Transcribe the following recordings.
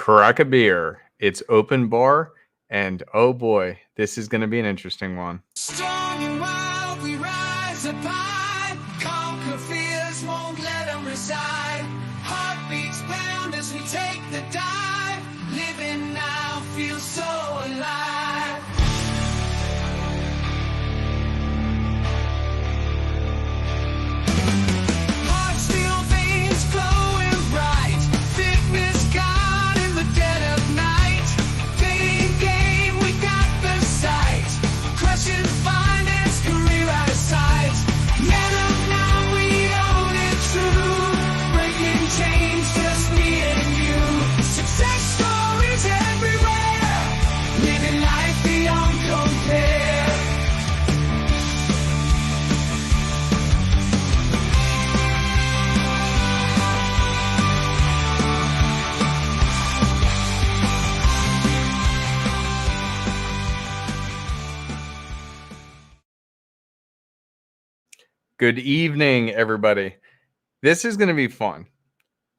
Crack a beer. It's open bar, and oh boy, this is going to be an interesting one. Strong and wild, we rise up high. Conquer fears, won't let them reside. Heartbeats pound as we take the dive. Living now feels so alive. Heart steel veins glowing bright. Fitness gone in the dead of night. Fading game, we got the sight. Crushing finance, career out of sight. Man up now, we own it true. Breaking chains, just me and you. Success stories everywhere. Living life beyond compare. Good evening, everybody. This is going to be fun.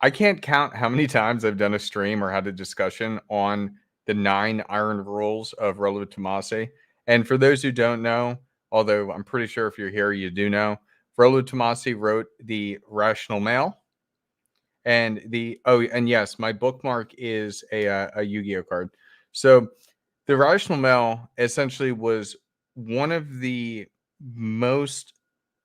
I can't count how many times I've done a stream or had a discussion on the 9 Iron Rules of Rollo Tomassi. And for those who don't know, although I'm pretty sure if you're here, you do know, Rollo Tomassi wrote The Rational Male. And yes, my bookmark is a Yu-Gi-Oh card. So The Rational Male essentially was one of the most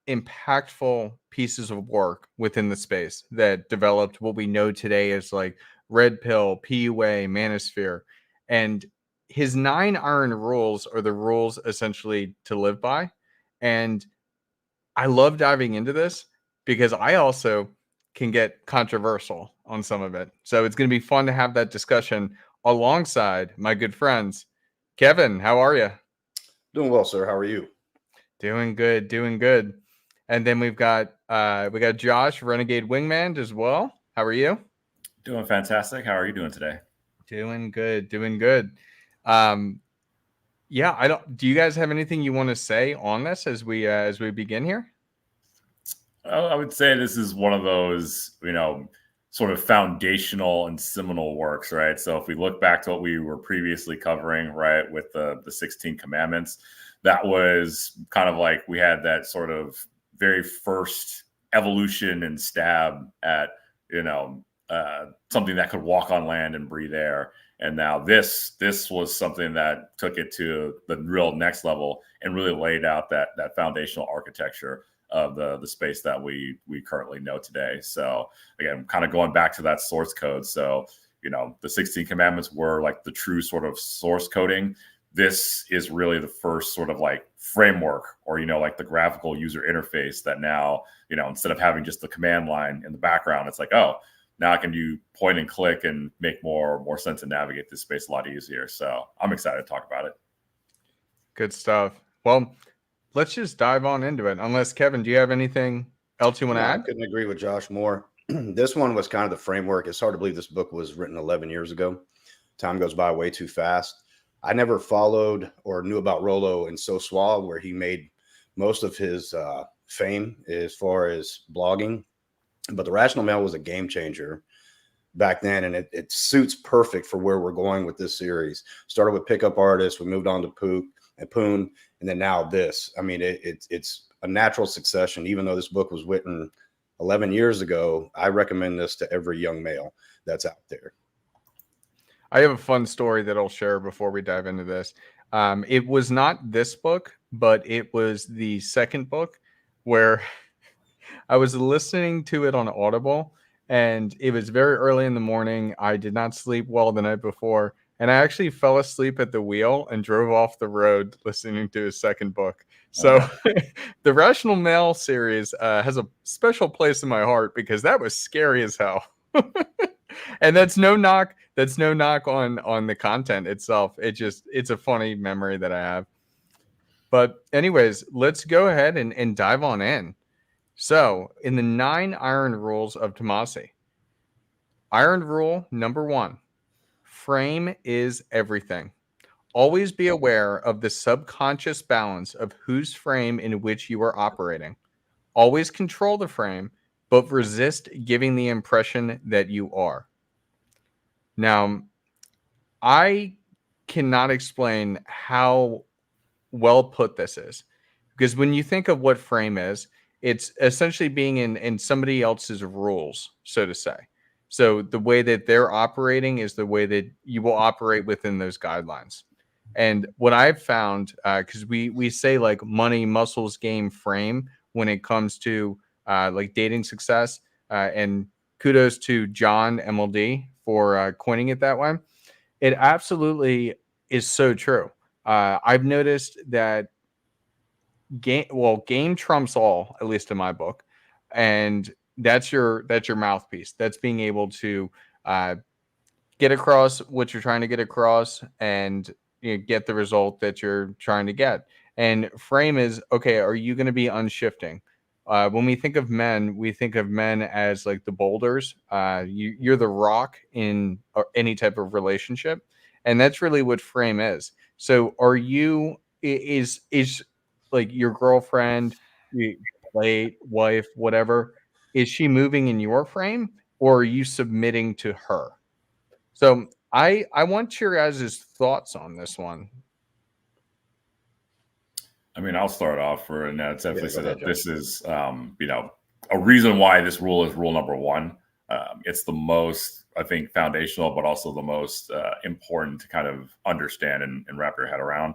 impactful pieces of work within the space that developed what we know today as like Red Pill, PUA, Manosphere. And his 9 iron rules are the rules essentially to live by. And I love diving into this because I also can get controversial on some of it. So it's going to be fun to have that discussion alongside my good friends. Kevin, how are you? Doing well, sir. How are you? Doing good, doing good. And then we got Josh, Renegade Wingman, as well. How are you? Doing fantastic. How are you doing today? Doing good, doing good. Yeah, do you guys have anything you want to say on this as we begin here? I would say this is one of those, sort of foundational and seminal works, right? So if we look back to what we were previously covering, right, with the 16 commandments, that was kind of like we had that sort of very first evolution and stab at, something that could walk on land and breathe air. And now this was something that took it to the real next level and really laid out that foundational architecture of the space that we currently know today. So again, kind of going back to that source code. So, the 16 commandments were like the true sort of source coding. This is really the first sort of like framework or, like the graphical user interface that now, instead of having just the command line in the background, it's like, oh, now I can do point and click and make more sense and navigate this space a lot easier. So I'm excited to talk about it. Good stuff. Well, let's just dive on into it. Unless, Kevin, do you have anything else you want to add? I couldn't agree with Josh more. This one was kind of the framework. It's hard to believe this book was written 11 years ago. Time goes by way too fast. I never followed or knew about Rollo and So Suave, where he made most of his fame as far as blogging. But The Rational Male was a game changer back then, and it suits perfect for where we're going with this series. Started with Pickup Artists, we moved on to Poon, and then now this. I mean, it's a natural succession. Even though this book was written 11 years ago, I recommend this to every young male that's out there. I have a fun story that I'll share before we dive into this. It was not this book, but it was the second book where I was listening to it on Audible, and it was very early in the morning. I did not sleep well the night before, and I actually fell asleep at the wheel and drove off the road listening to his second book. So the Rational Male series has a special place in my heart because that was scary as hell. And that's no knock on the content itself. It's a funny memory that I have. But anyways, let's go ahead and dive on in. So in the 9 Iron Rules of Tomassi, Iron Rule number 1, frame is everything. Always be aware of the subconscious balance of whose frame in which you are operating. Always control the frame, but resist giving the impression that you are. Now, I cannot explain how well put this is, because when you think of what frame is, it's essentially being in somebody else's rules, so to say. So the way that they're operating is the way that you will operate within those guidelines. And what I've found, because we say like money, muscles, game, frame when it comes to like dating success, and kudos to John MLD for coining it that way. It absolutely is so true. I've noticed that game trumps all, at least in my book, and that's your mouthpiece. That's being able to uh, get across what you're trying to get across, and get the result that you're trying to get. And frame is okay. Are you going to be unshifting? When we think of men, we think of men as like the boulders. You're the rock in any type of relationship, and that's really what frame is. So, are you is like your girlfriend, plate, wife, whatever? Is she moving in your frame, or are you submitting to her? So I want your guys' thoughts on this one. I mean, I'll start off for, and that's definitely go so ahead, that John. this is, a reason why this rule is rule number one. It's the most, I think, foundational, but also the most important to kind of understand and wrap your head around.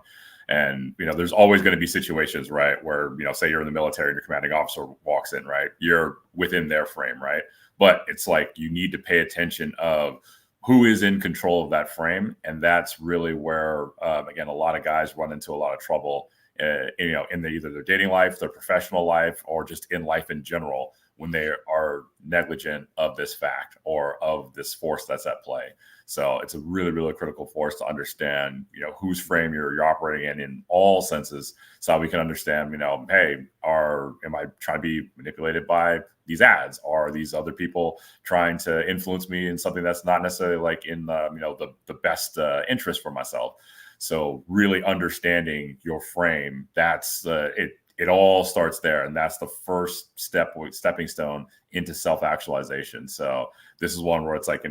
And, there's always going to be situations, right, where, say you're in the military and your commanding officer walks in, right? You're within their frame, right? But it's like you need to pay attention of who is in control of that frame. And that's really where, again, a lot of guys run into a lot of trouble, in either their dating life, their professional life, or just in life in general, when they are negligent of this fact or of this force that's at play. So it's a really, really critical force to understand, whose frame you're operating in all senses, so we can understand, hey, am I trying to be manipulated by these ads? Are these other people trying to influence me in something that's not necessarily like in the best interest for myself? So really understanding your frame, that's it. It all starts there, and that's the first stepping stone into self-actualization. So this is one where it's like,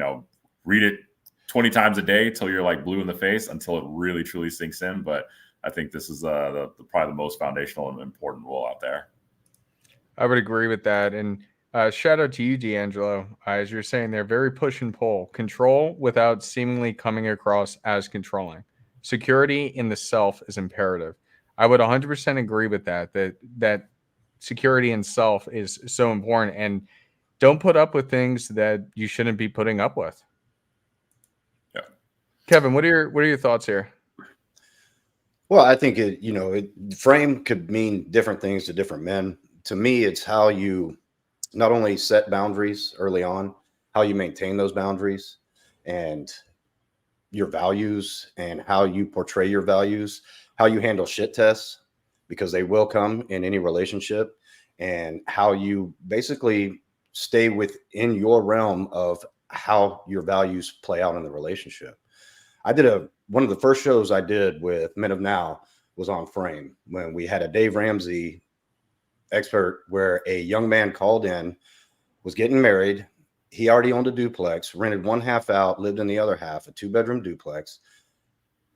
read it 20 times a day till you're like blue in the face, until it really truly sinks in. But I think this is probably the most foundational and important rule out there. I would agree with that. And shout out to you, D'Angelo. As you're saying, they're very push and pull, control without seemingly coming across as controlling. Security in the self is imperative. I would 100% agree with that. That security in self is so important, and don't put up with things that you shouldn't be putting up with. Yeah. Kevin, what are your thoughts here? Well, I think frame could mean different things to different men. To me, it's how you not only set boundaries early on, how you maintain those boundaries, and your values, and how you portray your values, how you handle shit tests, because they will come in any relationship, and how you basically stay within your realm of how your values play out in the relationship. I did one of the first shows I did with Men of Now was on frame, when we had a Dave Ramsey expert, where a young man called in, was getting married. He already owned a duplex, rented one half out, lived in the other half, a 2-bedroom duplex,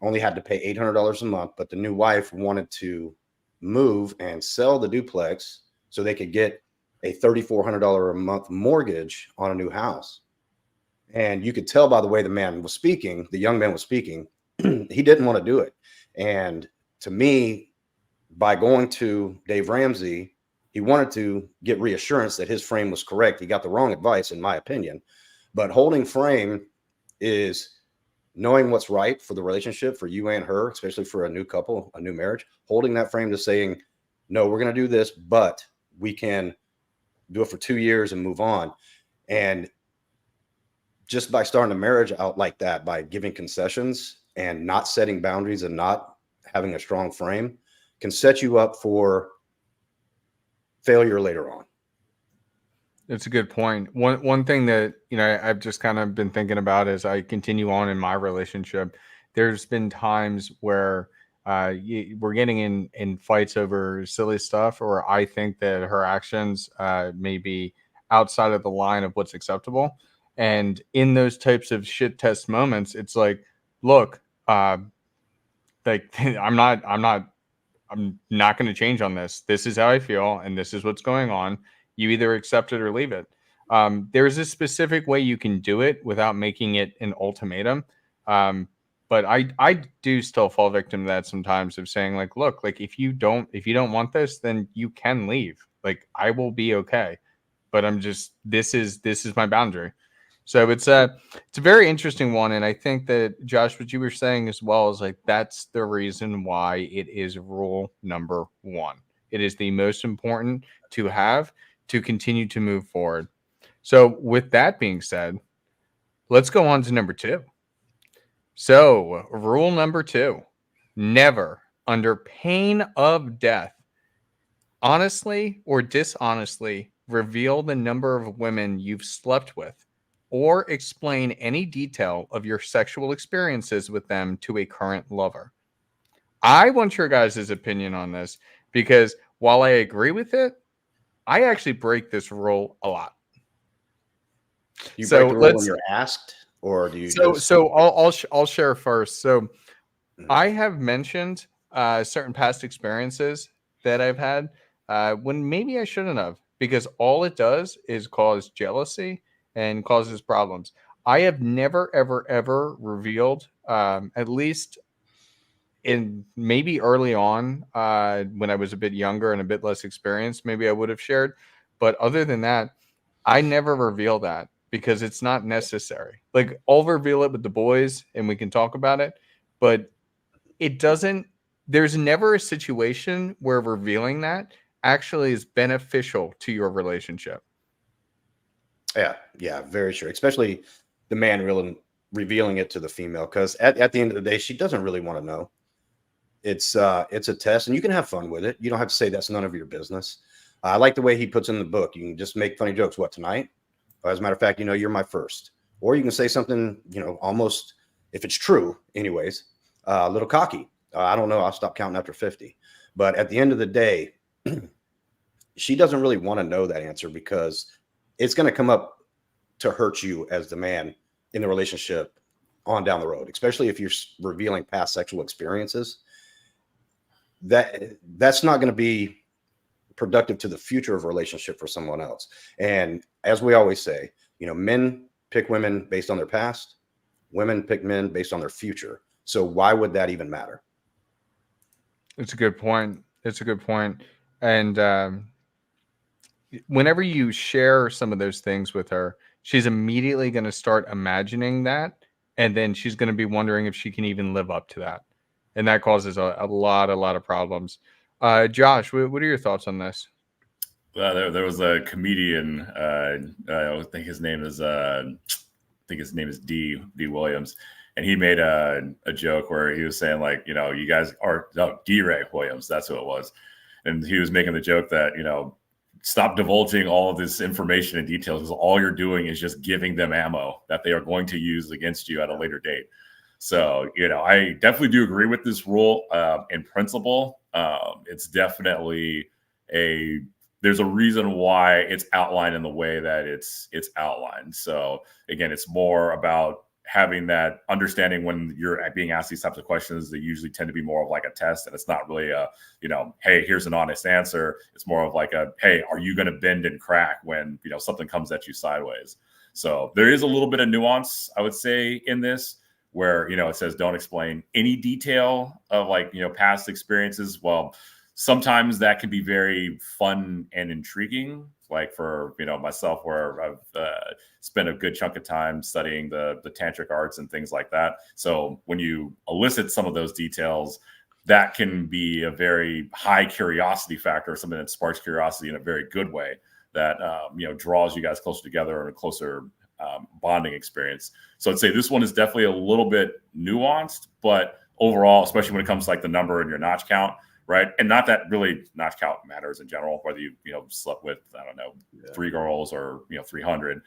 only had to pay $800 a month. But the new wife wanted to move and sell the duplex so they could get a $3,400 a month mortgage on a new house. And you could tell by the way the man was speaking, the young man was speaking, he didn't want to do it. And to me, by going to Dave Ramsey, he wanted to get reassurance that his frame was correct. He got the wrong advice, in my opinion. But holding frame is knowing what's right for the relationship, for you and her, especially for a new couple, a new marriage. Holding that frame to saying, no, we're going to do this, but we can do it for 2 years and move on. And just by starting a marriage out like that, by giving concessions and not setting boundaries and not having a strong frame, can set you up for failure later on. That's a good point. One thing that I've just kind of been thinking about as I continue on in my relationship. There's been times where we're getting in fights over silly stuff, or I think that her actions may be outside of the line of what's acceptable. And in those types of shit test moments, it's like, look, like I'm not going to change on this. This is how I feel, and this is what's going on. You either accept it or leave it. There's a specific way you can do it without making it an ultimatum. But I do still fall victim to that sometimes, of saying like, look, like if you don't want this, then you can leave. Like I will be okay. But I'm just, this is my boundary. So it's a very interesting one, and I think that Josh, what you were saying as well, is like that's the reason why it is rule number 1. It is the most important to have to continue to move forward. So with that being said, let's go on to number 2. So rule number 2: never, under pain of death, honestly or dishonestly reveal the number of women you've slept with, or explain any detail of your sexual experiences with them to a current lover. I want your guys' opinion on this, because while I agree with it, I actually break this rule a lot. You So break the rule when you're asked, or do you just? So I'll share first. So I have mentioned certain past experiences that I've had when maybe I shouldn't have, because all it does is cause jealousy and causes problems. I have never, ever, ever revealed, at least in maybe early on, when I was a bit younger and a bit less experienced, maybe I would have shared. But other than that, I never reveal that because it's not necessary. Like I'll reveal it with the boys and we can talk about it, but it doesn't, there's never a situation where revealing that actually is beneficial to your relationship. Yeah, very sure. Especially the man revealing it to the female, because at the end of the day, she doesn't really want to know. It's a test, and you can have fun with it. You don't have to say that's none of your business. I like the way he puts in the book. You can just make funny jokes. What, tonight? As a matter of fact, you're my first. Or you can say something, almost, if it's true, anyways, a little cocky. I don't know. I'll stop counting after 50. But at the end of the day, she doesn't really want to know that answer, because it's going to come up to hurt you as the man in the relationship on down the road, especially if you're revealing past sexual experiences. That's not going to be productive to the future of a relationship for someone else. And as we always say, men pick women based on their past, women pick men based on their future. So why would that even matter? It's a good point. And whenever you share some of those things with her, she's immediately going to start imagining that. And then she's going to be wondering if she can even live up to that. And that causes a lot of problems. Josh, what are your thoughts on this? There was a comedian. I think his name is D Williams, and he made a joke where he was saying like, you guys are D Ray Williams. That's who it was, and he was making the joke that stop divulging all of this information and details, because all you're doing is just giving them ammo that they are going to use against you at a later date. So, I definitely do agree with this rule in principle. It's definitely there's a reason why it's outlined in the way that it's outlined. So again, it's more about having that understanding when you're being asked these types of questions. They usually tend to be more of like a test, and it's not really a, hey, here's an honest answer. It's more of like a, hey, are you going to bend and crack when, something comes at you sideways? So there is a little bit of nuance, I would say, in this, where, it says don't explain any detail of like, past experiences. Well, sometimes that can be very fun and intriguing. Like for, myself, where I've spent a good chunk of time studying the tantric arts and things like that. So when you elicit some of those details, that can be a very high curiosity factor, something that sparks curiosity in a very good way that, draws you guys closer together in a closer bonding experience. So I'd say this one is definitely a little bit nuanced, but overall, especially when it comes to like the number and your notch count, right? And not that really notch count matters in general, whether you slept with, I don't know, 3 girls or 300.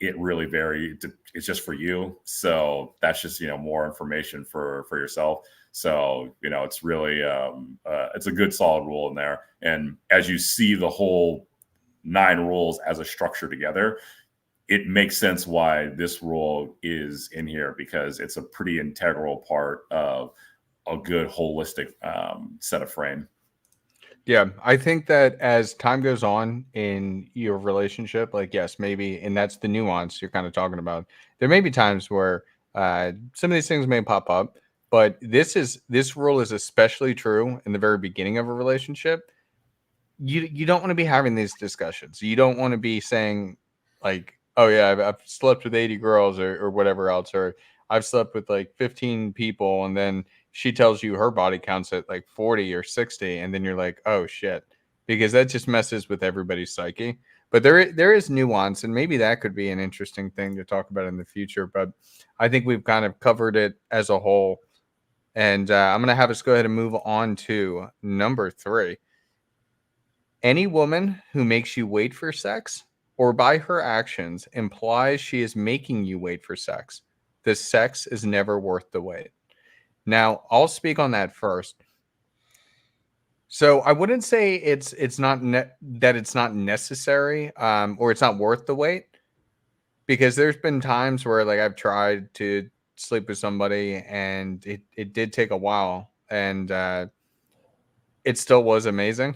It really varies. It's just for you. So that's just more information for yourself. So it's really it's a good solid rule in there. And as you see the whole 9 rules as a structure together, it makes sense why this rule is in here, because it's a pretty integral part of a good holistic set of frame. Yeah, I think that as time goes on in your relationship, like, yes, maybe, and that's the nuance you're kind of talking about. There may be times where some of these things may pop up, but this rule is especially true in the very beginning of a relationship. You don't want to be having these discussions. You don't want to be saying like, oh yeah, I've slept with 80 girls or whatever else, or I've slept with like 15 people, and then she tells you her body counts at like 40 or 60, and then you're like, oh shit, because that just messes with everybody's psyche. But there is nuance, and maybe that could be an interesting thing to talk about in the future. But I think we've kind of covered it as a whole, and I'm gonna have us go ahead and move on to number 3. Any woman who makes you wait for sex or by her actions implies she is making you wait for sex. The sex is never worth the wait. Now, I'll speak on that first. So I wouldn't say it's not that it's not necessary or it's not worth the wait, because there's been times where like I've tried to sleep with somebody and it did take a while, and it still was amazing.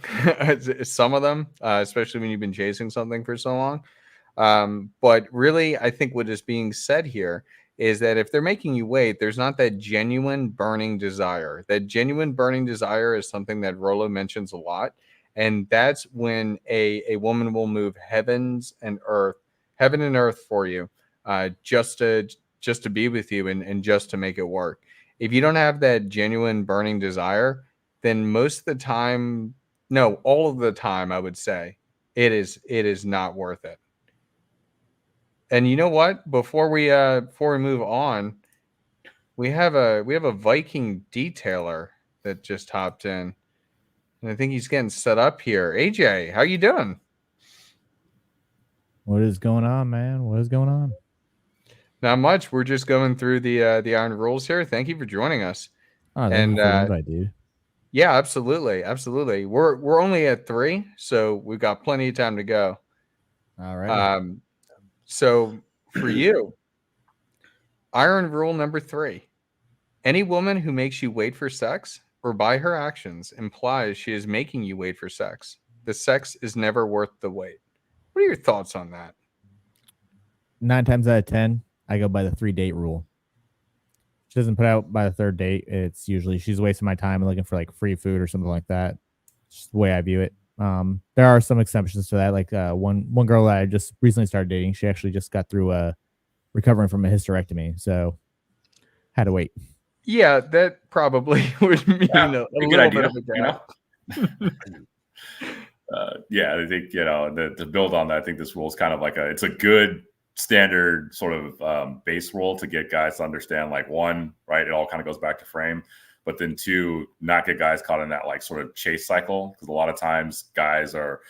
Some of them, especially when you've been chasing something for so long. But really, I think what is being said here is that if they're making you wait, there's not that genuine burning desire. That genuine burning desire is something that Rollo mentions a lot. And that's when a woman will move heaven and earth for you, just to be with you and just to make it work. If you don't have that genuine burning desire, then most of the time, no, all of the time, I would say it is not worth it. And you know what? Before we move on, we have a Viking detailer that just hopped in, and I think he's getting set up here. AJ, how you doing? What is going on, man? What is going on? Not much. We're just going through the Iron Rules here. Thank you for joining us. Oh, thank you for the invite, dude. Yeah, absolutely. We're only at 3, so we've got plenty of time to go. All right. So for you, Iron Rule number 3: any woman who makes you wait for sex or by her actions implies she is making you wait for sex. The sex is never worth the wait. What are your thoughts on that? 9 times out of 10, I go by the 3-date rule. She doesn't put out by the 3rd date. It's usually she's wasting my time and looking for like free food or something like that. It's just the way I view it. There are some exceptions to that. Like one girl that I just recently started dating, she actually just got through recovering from a hysterectomy, so had to wait. Yeah, that probably would mean a little idea, bit of a gap. Yeah, I think to build on that, I think this rule is kind of like it's a good standard sort of base rule to get guys to understand, like, 1, right, it all kind of goes back to frame, but then 2, not get guys caught in that like sort of chase cycle, because a lot of times guys are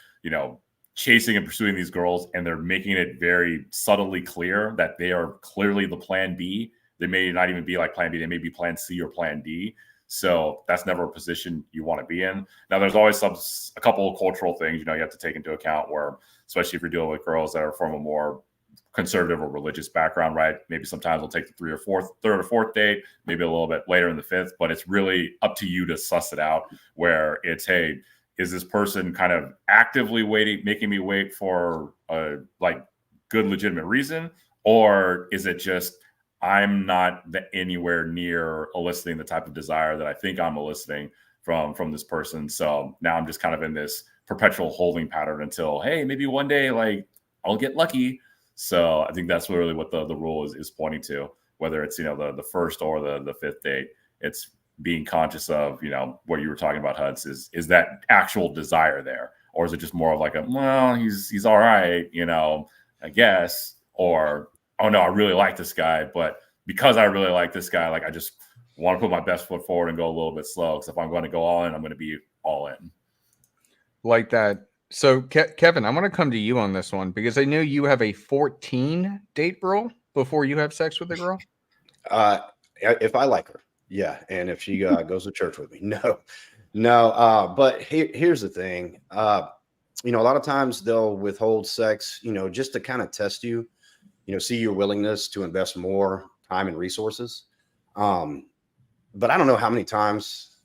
chasing and pursuing these girls and they're making it very subtly clear that they are clearly the plan B. They may not even be like plan B, they may be plan C or plan D. So that's never a position you want to be in. Now, there's always a couple of cultural things you have to take into account, where especially if you're dealing with girls that are from a more conservative or religious background, right? Maybe sometimes we'll take the third or fourth date, maybe a little bit later in the 5th, but it's really up to you to suss it out, where it's, hey, is this person kind of actively making me wait for a like good legitimate reason, or is it just I'm not anywhere near eliciting the type of desire that I think I'm eliciting from this person? So now I'm just kind of in this perpetual holding pattern until, hey, maybe one day like I'll get lucky. So I think that's really what the rule is pointing to, whether it's the 1st or the 5th date. It's being conscious of what you were talking about, Huds, is that actual desire there, or is it just more of like he's all right, I guess, or oh no, I really like this guy, but because I really like this guy, like I just want to put my best foot forward and go a little bit slow, because if I'm going to go all in, I'm going to be all in. Like that. So, Kevin, I want to come to you on this one, because I know you have a 14 date rule before you have sex with a girl. If I like her, yeah, and if she goes to church with me, no. But here's the thing. A lot of times they'll withhold sex, just to kind of test you. see your willingness to invest more time and resources. But I don't know how many times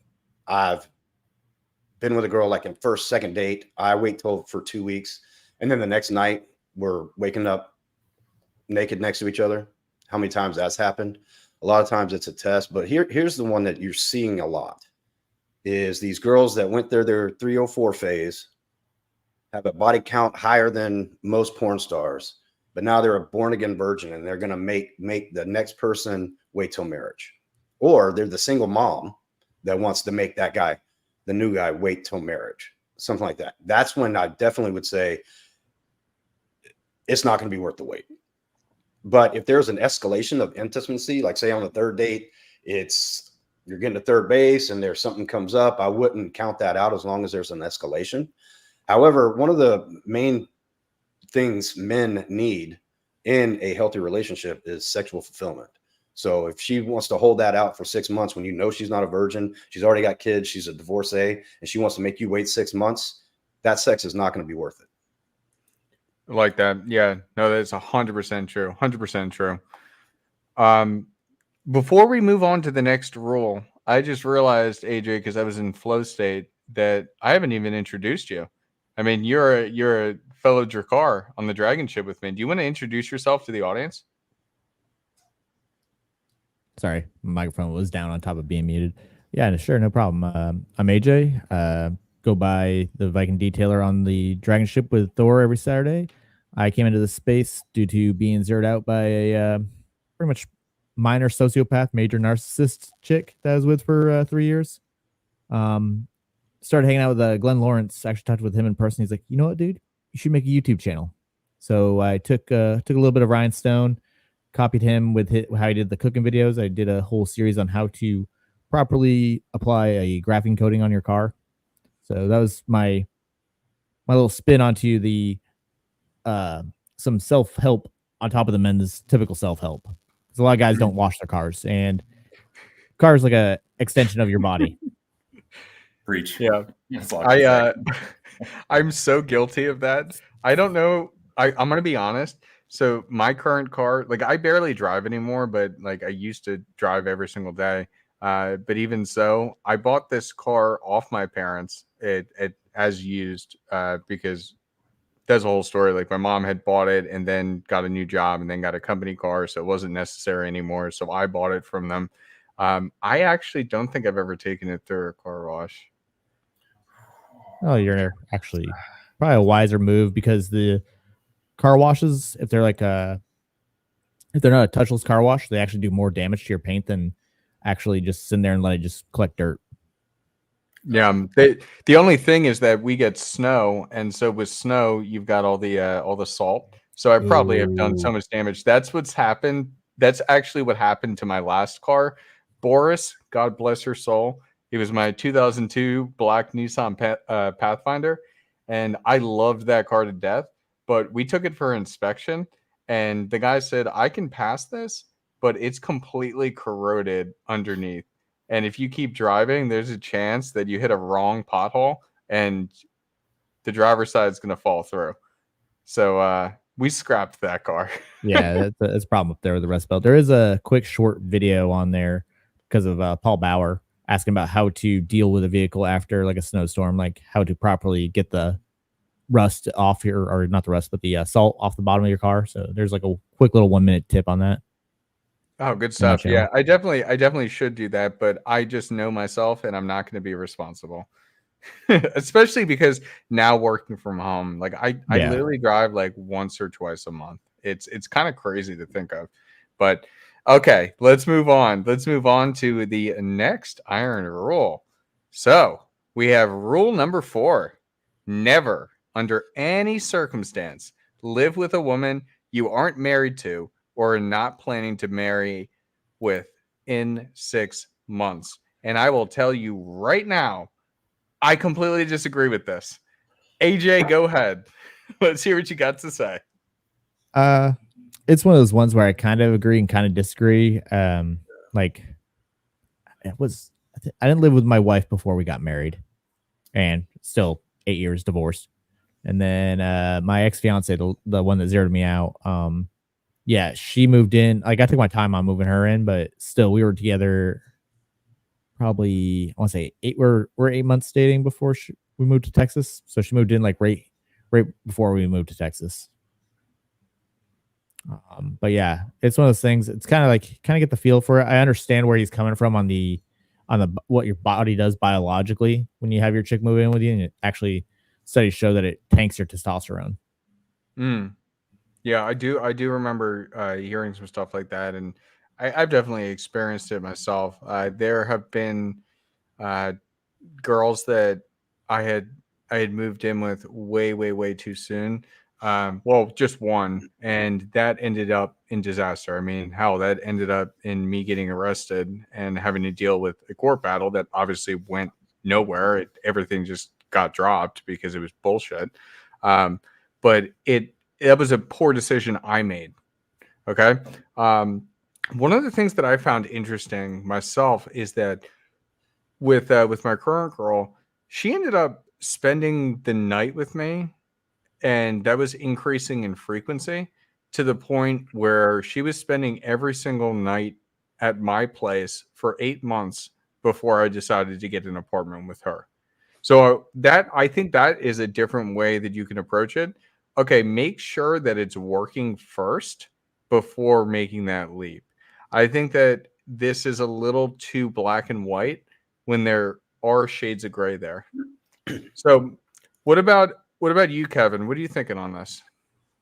I've been with a girl, like in first, second date, I wait till for 2 weeks. And then the next night we're waking up naked next to each other. How many times that's happened? A lot of times it's a test, but here's the one that you're seeing a lot is these girls that went their 304 phase, have a body count higher than most porn stars, but now they're a born again virgin and they're going to make the next person wait till marriage. Or they're the single mom that wants to make that guy, the new guy, wait till marriage, something like that. That's when I definitely would say it's not going to be worth the wait. But if there's an escalation of intimacy, like say on the third date, you're getting to third base and there's something comes up, I wouldn't count that out as long as there's an escalation. However, one of the main things men need in a healthy relationship is sexual fulfillment. So if she wants to hold that out for 6 months when she's not a virgin, she's already got kids, she's a divorcee, and she wants to make you wait 6 months, that sex is not going to be worth it. Like that. Yeah, no, that's 100% true. 100% true. Before we move on to the next rule, I just realized, AJ, because I was in flow state, that I haven't even introduced you. I mean, you're a fellow Drakkar on the Dragon Ship with me. Do you want to introduce yourself to the audience? Sorry, my microphone was down on top of being muted. Yeah, sure, no problem. I'm AJ. Go by the Viking Detailer on the Dragon Ship with Thor every Saturday. I came into the space due to being zeroed out by a pretty much minor sociopath, major narcissist chick that I was with for 3 years. Started hanging out with Glenn Lawrence. Actually talked with him in person. He's like, you know what, dude? You should make a YouTube channel. So I took a little bit of Ryan Stone, copied him with how he did the cooking videos. I did a whole series on how to properly apply a graphene coating on your car. So that was my little spin onto the some self-help on top of the men's typical self-help. Because a lot of guys don't wash their cars, and cars like a extension of your body. Preach. Yeah. That's all I can say. I'm so guilty of that. I don't know. I'm going to be honest. So my current car, like I barely drive anymore, but like I used to drive every single day. But even so, I bought this car off my parents as used because that's a whole story. Like my mom had bought it and then got a new job and then got a company car. So it wasn't necessary anymore. So I bought it from them. I actually don't think I've ever taken it through a car wash. Oh, you're actually probably a wiser move, because the car washes, if they're not a touchless car wash, they actually do more damage to your paint than actually just sitting there and let it just collect dirt. Yeah, the only thing is that we get snow, and so with snow, you've got all the salt. So I probably have done so much damage. That's what's happened. That's actually what happened to my last car. Boris, God bless her soul. It was my 2002 black Nissan Pathfinder, and I loved that car to death. But we took it for inspection, and the guy said, I can pass this, but it's completely corroded underneath. And if you keep driving, there's a chance that you hit a wrong pothole and the driver's side is going to fall through. So we scrapped that car. Yeah, that's a problem up there with the Rust Belt. There is a quick short video on there because of Paul Bauer asking about how to deal with a vehicle after like a snowstorm, like how to properly get the rust off here, or not the rust, but the salt off the bottom of your car. So there's like a quick little 1 minute tip on that. Oh, good stuff. Yeah, I definitely should do that, but I just know myself and I'm not going to be responsible. Especially because now working from home, like I literally drive like once or twice a month. It's kind of crazy to think of. But okay, let's move on. Let's move on to the next iron rule. So we have rule number 4. Never, under any circumstance, live with a woman you aren't married to or are not planning to marry with in 6 months. And I will tell you right now, I completely disagree with this. AJ, go ahead. Let's hear what you got to say. It's one of those ones where I kind of agree and kind of disagree. Like I didn't live with my wife before we got married, and still 8 years divorced. And then my ex-fiance, the one that zeroed me out, yeah, she moved in. Like I took my time on moving her in, but still, we were together probably I want to say we're 8 months dating before we moved to Texas. So she moved in like right before we moved to Texas. But yeah, it's one of those things. It's kind of get the feel for it. I understand where he's coming from on the what your body does biologically when you have your chick move in with you, and it actually studies show that it tanks your testosterone. Mm. Yeah, I do remember hearing some stuff like that, and I've definitely experienced it myself. There have been uh, girls that I had I had moved in with way too soon. Well, just one, and that ended up in disaster. I mean, hell, that ended up in me getting arrested and having to deal with a court battle that obviously went nowhere. Everything just got dropped because it was bullshit. Um, but it was a poor decision I made. Okay. Um, One of the things that I found interesting myself is that with my current girl, she ended up spending the night with me, and that was increasing in frequency to the point where she was spending every single night at my place for 8 months before I decided to get an apartment with her. So that I think that is a different way that you can approach it. Okay, make sure that it's working first before making that leap. I think that this is a little too black and white when there are shades of gray there. So, what about you, Kevin? What are you thinking on this?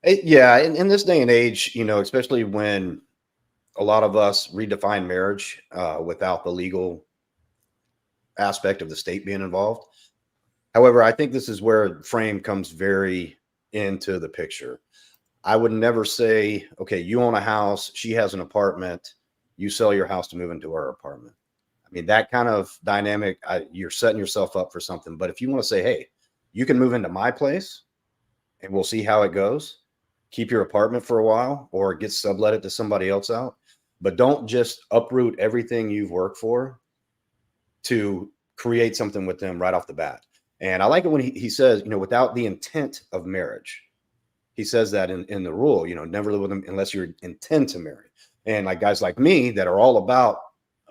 Yeah, in this day and age, especially when a lot of us redefine marriage without the legal aspect of the state being involved. However, I think this is where frame comes very into the picture. I would never say, okay, you own a house, she has an apartment, you sell your house to move into her apartment. I mean, that kind of dynamic, you're setting yourself up for something. But if you want to say, hey, you can move into my place and we'll see how it goes, keep your apartment for a while or get sublet it to somebody else out. But don't just uproot everything you've worked for to create something with them right off the bat. And I like it when he says, without the intent of marriage. He says that in the rule, never live with them unless you intend to marry. And like guys like me that are all about,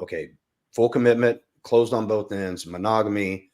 okay, full commitment, closed on both ends, monogamy.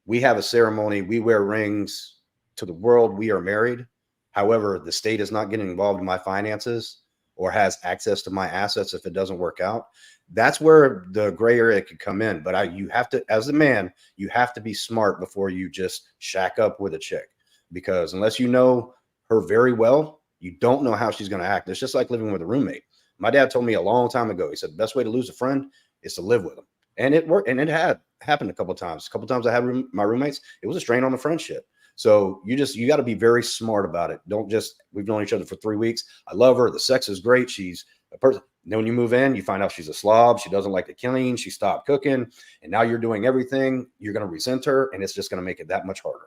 We have a ceremony. We wear rings to the world. We are married. However, the state is not getting involved in my finances or has access to my assets if it doesn't work out. That's where the gray area could come in. But you have to, as a man, you have to be smart before you just shack up with a chick, because unless you know her very well, you don't know how she's going to act. It's just like living with a roommate. My dad told me a long time ago, he said, the best way to lose a friend is to live with them. And it worked. And it had happened a couple of times. A couple of times I had my roommates. It was a strain on the friendship. So you got to be very smart about it. Don't just, we've known each other for 3 weeks. I love her. The sex is great. She's a person. And then when you move in, you find out she's a slob. She doesn't like to clean. She stopped cooking. And now you're doing everything. You're going to resent her. And it's just going to make it that much harder.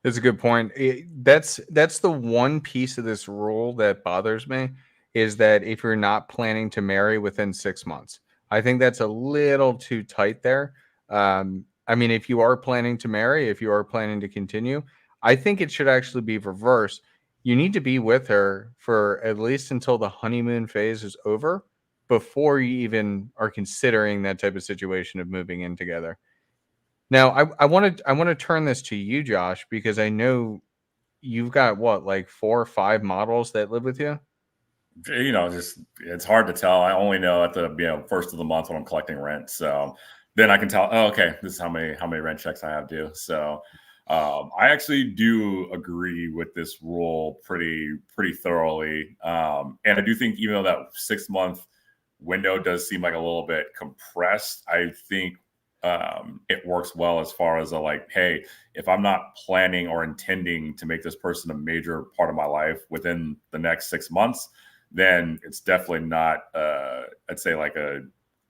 That's a good point. That's the one piece of this rule that bothers me, is that if you're not planning to marry within 6 months, I think that's a little too tight there. I mean, if you are planning to marry, if you are planning to continue, I think it should actually be reversed. You need to be with her for at least until the honeymoon phase is over before you even are considering that type of situation of moving in together. Now, I want to turn this to you, Josh, because I know you've got what, like 4 or 5 models that live with you? Just it's hard to tell. I only know at the first of the month when I'm collecting rent. So then I can tell, oh, okay, this is how many rent checks I have due. So I actually do agree with this rule pretty thoroughly. And I do think even though that 6-month window does seem like a little bit compressed, I think it works well as far as hey, if I'm not planning or intending to make this person a major part of my life within the next 6 months, then it's definitely not I'd say like a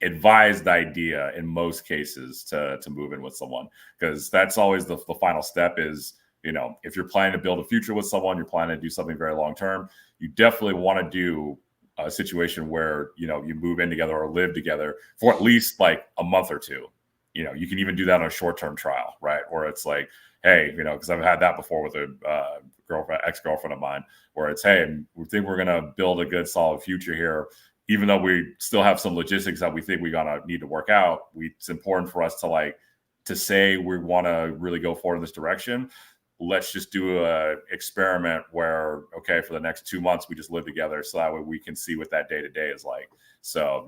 advised idea in most cases to move in with someone, because that's always the final step is, if you're planning to build a future with someone, you're planning to do something very long term, you definitely want to do a situation where you move in together or live together for at least like a month or two. You can even do that on a short-term trial, right? Or it's like, hey, because I've had that before with a ex-girlfriend of mine, where it's, hey, we think we're going to build a good, solid future here. Even though we still have some logistics that we think we're going to need to work out, it's important for us to say we want to really go forward in this direction. Let's just do a experiment where, okay, for the next 2 months, we just live together. So that way we can see what that day-to-day is like. So,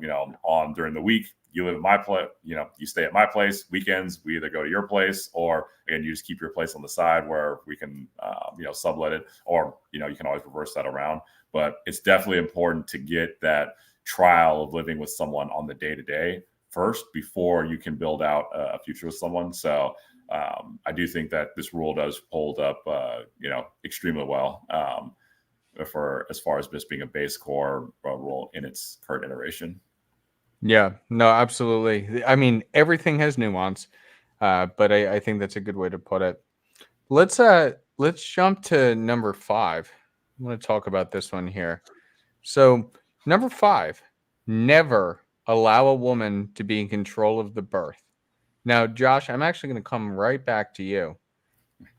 during the week, you live at my place, you stay at my place. Weekends, we either go to your place, or again, you just keep your place on the side where we can, sublet it, or, you can always reverse that around. But it's definitely important to get that trial of living with someone on the day-to-day first before you can build out a future with someone. So I do think that this rule does hold up, extremely well for as far as just being a base core rule in its current iteration. Yeah, no, absolutely. I mean, everything has nuance, but I think that's a good way to put it. Let's jump to number 5. I'm going to talk about this one here. So, number 5, never allow a woman to be in control of the birth. Now, Josh, I'm actually going to come right back to you.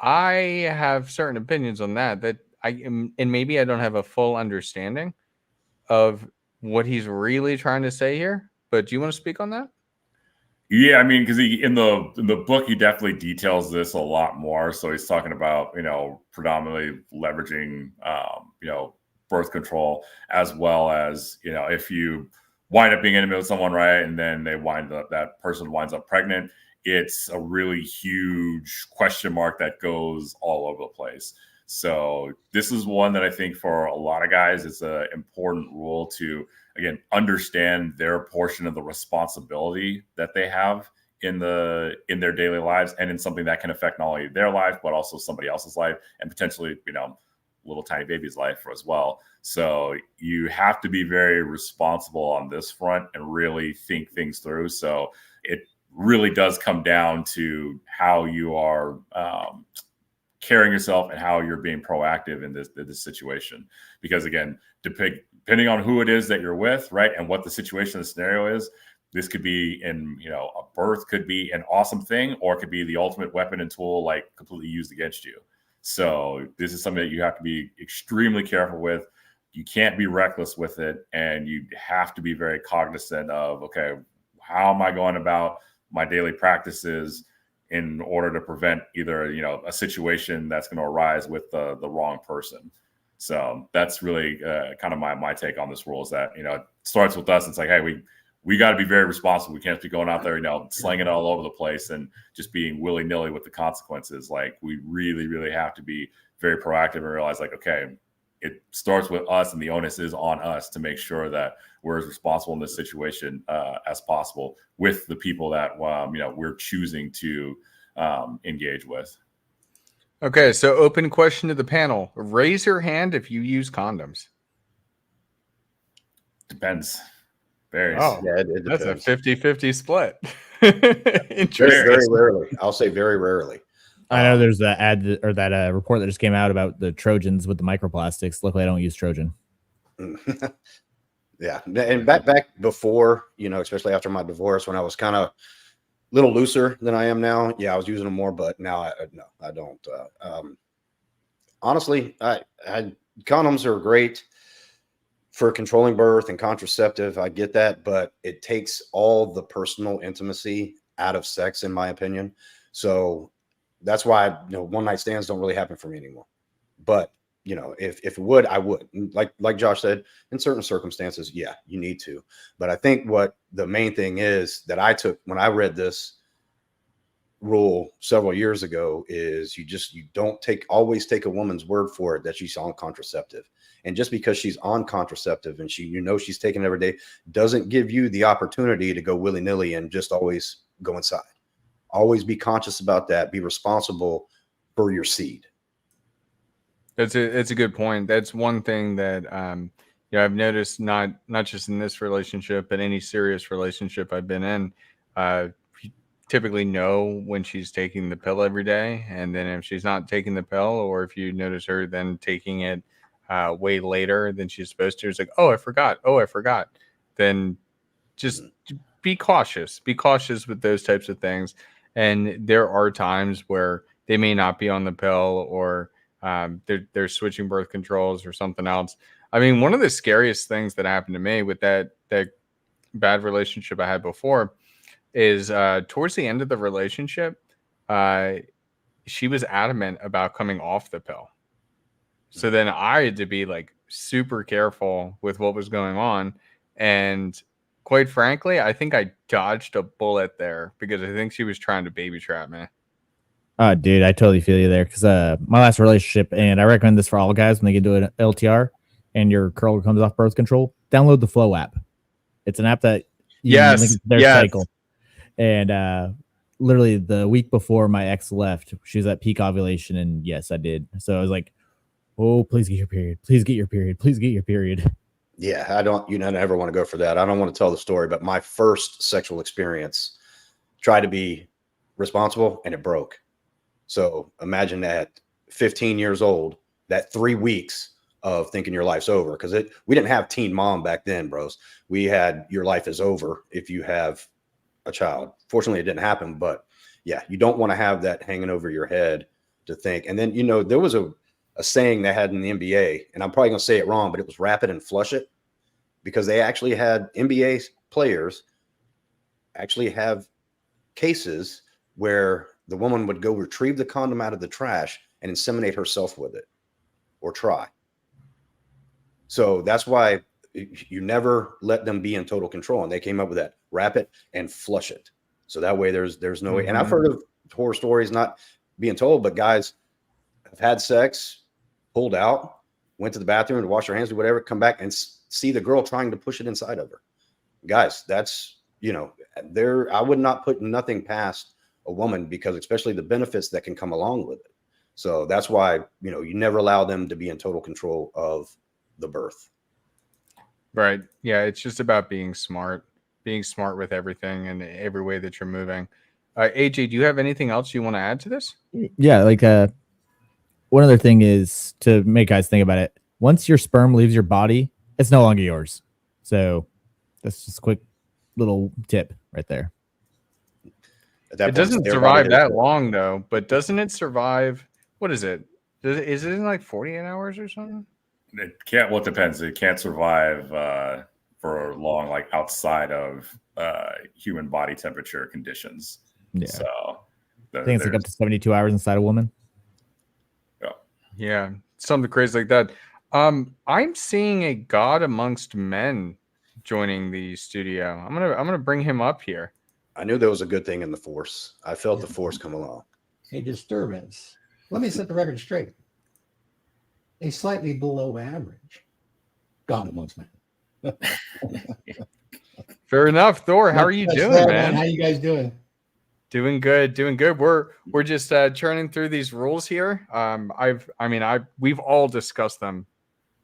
I have certain opinions on that and maybe I don't have a full understanding of what he's really trying to say here. But do you want to speak on that? Yeah, I mean, because in the book, he definitely details this a lot more. So he's talking about, predominantly leveraging, birth control, as well as, if you wind up being intimate with someone, right, and then that person winds up pregnant, it's a really huge question mark that goes all over the place. So this is one that I think for a lot of guys, it's an important rule to, again, understand their portion of the responsibility that they have in their daily lives, and in something that can affect not only their life, but also somebody else's life, and potentially, little tiny baby's life as well. So you have to be very responsible on this front and really think things through. So it really does come down to how you are carrying yourself and how you're being proactive in this situation. Because again, depending on who it is that you're with, right, and what the situation, the scenario is, this could be a birth could be an awesome thing, or it could be the ultimate weapon and tool, like completely used against you. So this is something that you have to be extremely careful with. You can't be reckless with it, and you have to be very cognizant of, okay, how am I going about my daily practices in order to prevent either, a situation that's going to arise with the wrong person. So that's really kind of my take on this rule, is that, it starts with us. It's like, hey, we got to be very responsible. We can't be going out there, slinging it all over the place and just being willy-nilly with the consequences. Like, we really, really have to be very proactive and realize, like, okay, it starts with us, and the onus is on us to make sure that we're as responsible in this situation as possible with the people that we're choosing to engage with. Okay, so open question to the panel. Raise your hand if you use condoms. Depends. Varies. Oh, Yeah, it that's a depends. 50-50 split. Very, Interesting. very rarely. I'll say very rarely. I know there's that ad or that report that just came out about the Trojans with the microplastics. Luckily, I don't use Trojan. Yeah, and back before, especially after my divorce, when I was kind of a little looser than I am now, yeah, I was using them more, but now I don't. Honestly, condoms are great for controlling birth and contraceptive. I get that, but it takes all the personal intimacy out of sex, in my opinion. So that's why, one night stands don't really happen for me anymore. But if it would, I would. Like Josh said, in certain circumstances, yeah, you need to. But I think what the main thing is that I took when I read this rule several years ago is you don't always take a woman's word for it that she's on contraceptive. And just because she's on contraceptive and she's taking it every day doesn't give you the opportunity to go willy-nilly and just always go inside. Always be conscious about that. Be responsible for your seed. It's a good point. That's one thing that I've noticed, not just in this relationship, but any serious relationship I've been in. You typically know when she's taking the pill every day, and then if she's not taking the pill, or if you notice her then taking it way later than she's supposed to, it's like, oh, I forgot. Then just be cautious. Be cautious with those types of things. And there are times where they may not be on the pill, or they're switching birth controls or something else. I mean, one of the scariest things that happened to me with that bad relationship I had before is towards the end of the relationship, she was adamant about coming off the pill. So then I had to be like super careful with what was going on. And quite frankly, I think I dodged a bullet there because I think she was trying to baby trap me. Dude, I totally feel you there because my last relationship, and I recommend this for all guys when they get to an LTR and your girl comes off birth control, download the Flow app. It's an app that Yes, link their yes. cycle. And literally the week before my ex left, she was at peak ovulation, and yes, I did. So I was like, oh, please get your period. Please get your period. Please get your period. Yeah, I don't, you know, never want to go for that. I don't want to tell the story, but my first sexual experience tried to be responsible and it broke. So imagine that 15 years old, that 3 weeks of thinking your life's over. Because we didn't have teen mom back then, bros. We had your life is over if you have a child. Fortunately, it didn't happen. But yeah, you don't want to have that hanging over your head to think. And then, you know, there was a saying they had in the NBA, and I'm probably going to say it wrong, but it was wrap it and flush it, because they actually had NBA players actually have cases where the woman would go retrieve the condom out of the trash and inseminate herself with it or try. So that's why you never let them be in total control. And they came up with that, wrap it and flush it. So that way there's no way. And I've heard of horror stories not being told, but guys have had sex, pulled out, went to the bathroom to wash their hands or whatever, come back and see the girl trying to push it inside of her. Guys, that's, you know, I would not put nothing past a woman, because especially the benefits that can come along with it. So that's why, you know, you never allow them to be in total control of the birth. Right. Yeah. It's just about being smart with everything and every way that you're moving. AJ, do you have anything else you want to add to this? Yeah, like one other thing is to make guys think about it. Once your sperm leaves your body, it's no longer yours. So that's just a quick little tip right there. It doesn't survive that long though, but doesn't it survive? What is it? Is it in like 48 hours or something? It can't. Well, it depends. It can't survive for long, like outside of human body temperature conditions. Yeah. So I think it's like up to 72 hours inside a woman. Yeah, something crazy like that. I'm seeing a god amongst men joining the studio. I'm gonna bring him up here. I knew there was a good thing in the force. I felt the force come along. A disturbance. Let me set the record straight. A slightly below average God amongst men. Fair enough, Thor. How are you doing, man? How you guys doing? Doing good. We're just churning through these rules here. We've all discussed them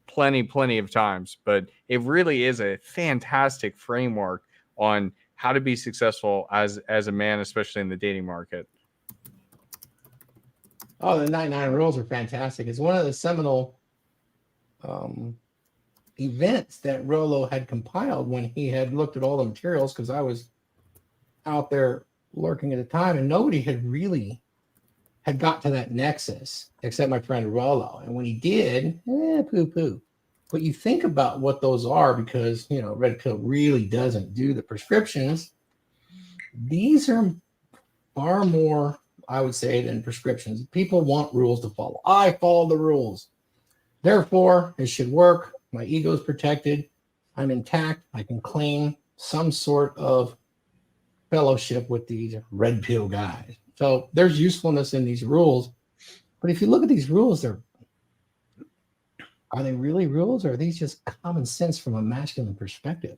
plenty of times, but it really is a fantastic framework on how to be successful as a man, especially in the dating market. Oh, the 99 rules are fantastic. It's one of the seminal events that Rollo had compiled when he had looked at all the materials, because I was out there lurking at the time and nobody had got to that nexus except my friend Rollo. And when he did, poo-poo. But you think about what those are, because, you know, Red Pill really doesn't do the prescriptions. These are far more, I would say, than prescriptions. People want rules to follow. I follow the rules. Therefore, it should work. My ego is protected. I'm intact. I can claim some sort of fellowship with these Red Pill guys. So there's usefulness in these rules. But if you look at these rules, are they really rules, or are these just common sense from a masculine perspective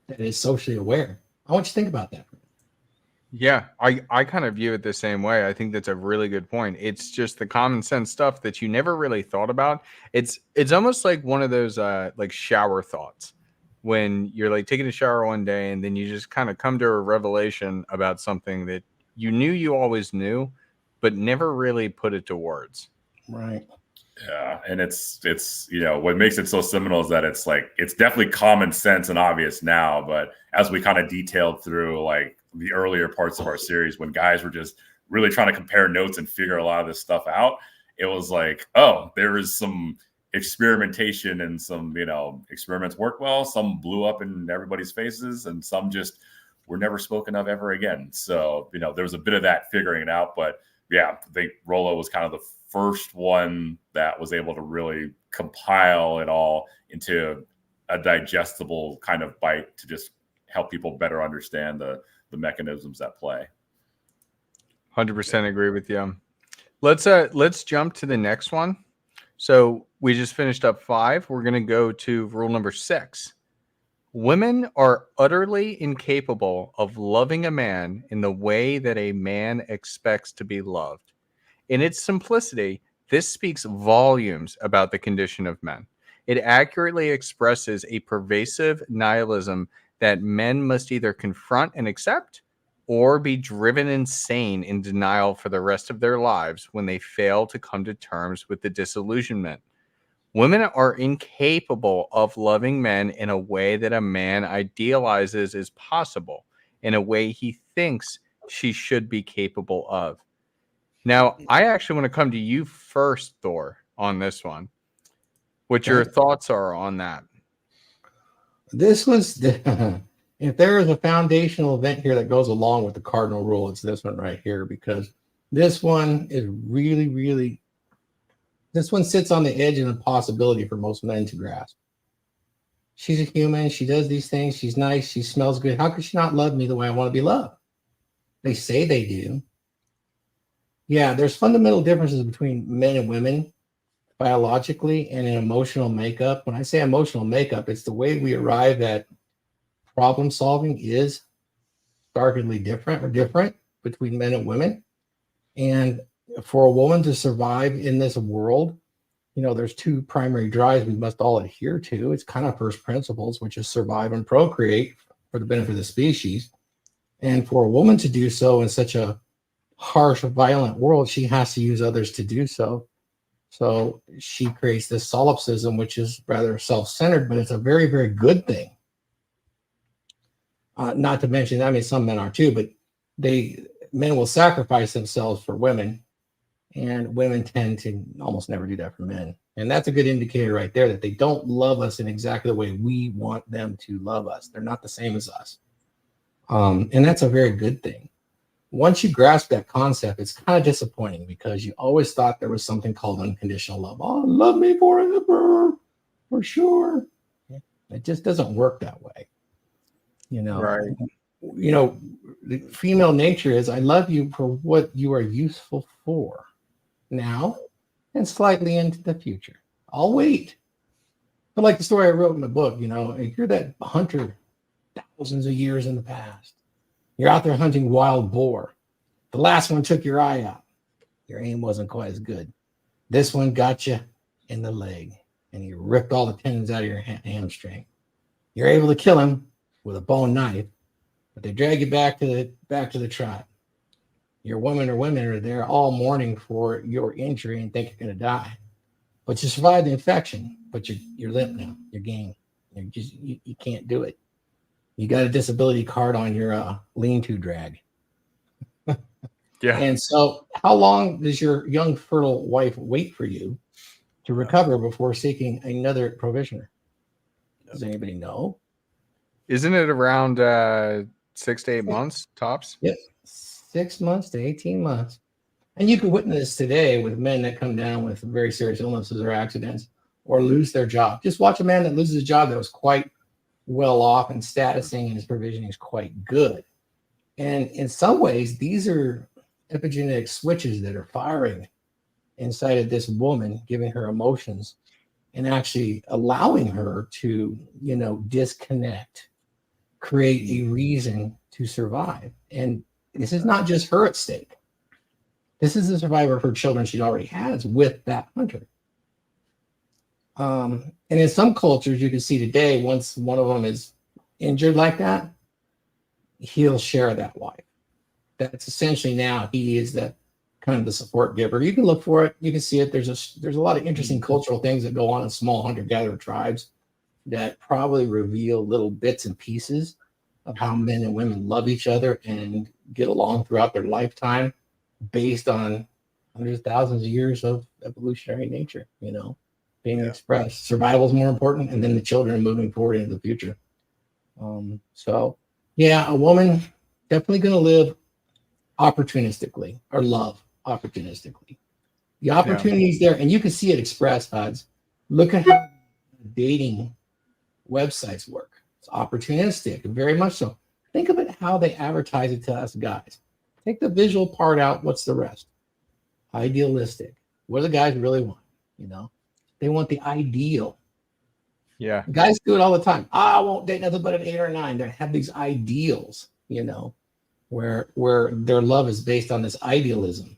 that is socially aware? I want you to think about that. Yeah, I kind of view it the same way. I think that's a really good point. It's just the common sense stuff that you never really thought about. It's almost like one of those like shower thoughts, when you're like taking a shower one day and then you just kind of come to a revelation about something that you knew you always knew, but never really put it to words. Right. Yeah, and it's you know, what makes it so seminal is that it's like, it's definitely common sense and obvious now, but as we kind of detailed through like the earlier parts of our series, when guys were just really trying to compare notes and figure a lot of this stuff out, it was like, oh, there is some experimentation and some, experiments worked well. Some blew up in everybody's faces and some just were never spoken of ever again. So, there was a bit of that figuring it out. But yeah, I think Rollo was kind of the first one that was able to really compile it all into a digestible kind of bite to just help people better understand the mechanisms at play. 100% agree with you. Let's jump to the next one. So we just finished up 5. We're going to go to rule number 6. Women are utterly incapable of loving a man in the way that a man expects to be loved. In its simplicity, this speaks volumes about the condition of men. It accurately expresses a pervasive nihilism that men must either confront and accept or be driven insane in denial for the rest of their lives when they fail to come to terms with the disillusionment. Women are incapable of loving men in a way that a man idealizes as possible, in a way he thinks she should be capable of. Now, I actually want to come to you first, Thor, on this one. What your thoughts are on that? This was if there is a foundational event here that goes along with the cardinal rule, it's this one right here, because this one is really, really, this one sits on the edge of impossibility for most men to grasp. She's a human. She does these things. She's nice. She smells good. How could she not love me the way I want to be loved? They say they do. Yeah, there's fundamental differences between men and women biologically and in emotional makeup. When I say emotional makeup, it's the way we arrive at problem solving is starkly different between men and women. And for a woman to survive in this world, there's 2 primary drives we must all adhere to. It's kind of first principles, which is survive and procreate for the benefit of the species. And for a woman to do so in such a harsh, violent world, she has to use others to do so. So she creates this solipsism, which is rather self-centered, but it's a very, very good thing. Not to mention, some men are too, but men will sacrifice themselves for women, and women tend to almost never do that for men. And that's a good indicator right there that they don't love us in exactly the way we want them to love us. They're not the same as us. And that's a very good thing. Once you grasp that concept, it's kind of disappointing because you always thought there was something called unconditional love. Oh, love me forever, for sure. It just doesn't work that way. Right. The female nature is, I love you for what you are useful for now and slightly into the future. I'll wait. But like the story I wrote in the book, if you're that hunter thousands of years in the past, you're out there hunting wild boar. The last one took your eye out. Your aim wasn't quite as good. This one got you in the leg and he ripped all the tendons out of your hamstring. You're able to kill him with a bone knife, but they drag you back to the tribe. Your women are there all mourning for your injury and think you're going to die. But you survived the infection, but you're limp now. You're game. You can't do it. You got a disability card on your lean-to drag. Yeah. And so how long does your young fertile wife wait for you to recover before seeking another provisioner? Does anybody know? Isn't it around 6 to 8 months tops? Yep. 6 months to 18 months. And you can witness this today with men that come down with very serious illnesses or accidents or lose their job. Just watch a man that loses a job that was quite well off and statusing and his provisioning is quite good. And in some ways, these are epigenetic switches that are firing inside of this woman, giving her emotions and actually allowing her to, disconnect, create a reason to survive. And this is not just her at stake. This is the survivor of her children she already has with that hunter. And in some cultures, you can see today, once one of them is injured like that, he'll share that wife. That's essentially now he is the kind of the support giver. You can look for it. You can see it. There's a lot of interesting cultural things that go on in small hunter-gatherer tribes that probably reveal little bits and pieces of how men and women love each other and get along throughout their lifetime based on hundreds, thousands of years of evolutionary nature, being expressed. Survival is more important, and then the children are moving forward into the future. So, a woman definitely going to live opportunistically or love opportunistically. The opportunity's there, and you can see it expressed, Huds. Look at how dating websites work. It's opportunistic, very much so. Think of it how they advertise it to us guys. Take the visual part out. What's the rest? Idealistic. What do the guys really want? They want the ideal. Yeah. Guys do it all the time. I won't date nothing but an 8 or a 9. They have these ideals, where their love is based on this idealism.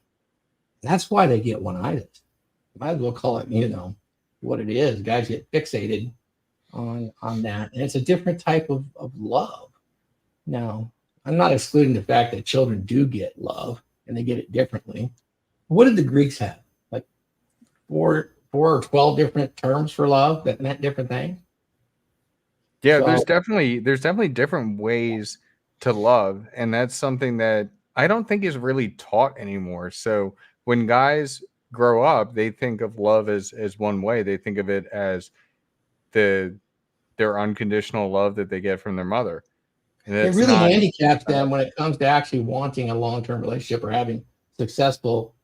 That's why they get one-itis. Might as well call it, what it is. Guys get fixated on that. And it's a different type of love. Now, I'm not excluding the fact that children do get love and they get it differently. What did the Greeks have? Like 4 or 12 different terms for love that meant different things? Yeah, So- there's definitely different ways to love, and that's something that I don't think is really taught anymore. So when guys grow up, they think of love as one way. They think of it as their unconditional love that they get from their mother. And It it's really not handicaps them when it comes to actually wanting a long-term relationship or having successful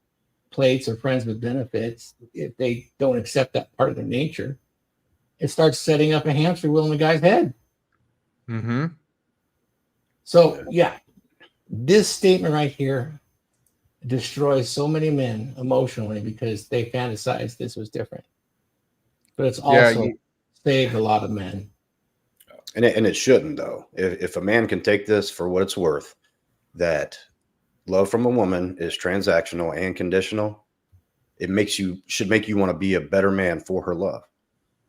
plates or friends with benefits. If they don't accept that part of their nature, it starts setting up a hamster wheel in the guy's head. Mm-hmm. So this statement right here destroys so many men emotionally because they fantasize this was different. But it's also saved a lot of men. And it shouldn't, though. If a man can take this for what it's worth, that love from a woman is transactional and conditional, it should make you want to be a better man for her love.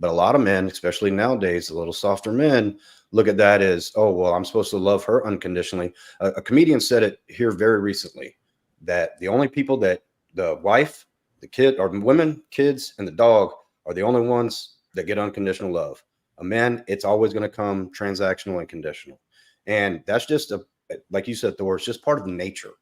But a lot of men, especially nowadays, a little softer men, look at that as, oh, well, I'm supposed to love her unconditionally. A comedian said it here very recently, that the only people that the wife, the kid, or women, kids, and the dog are the only ones that get unconditional love. A man, it's always going to come transactional and conditional. And that's just like you said, Thor, it's just part of nature.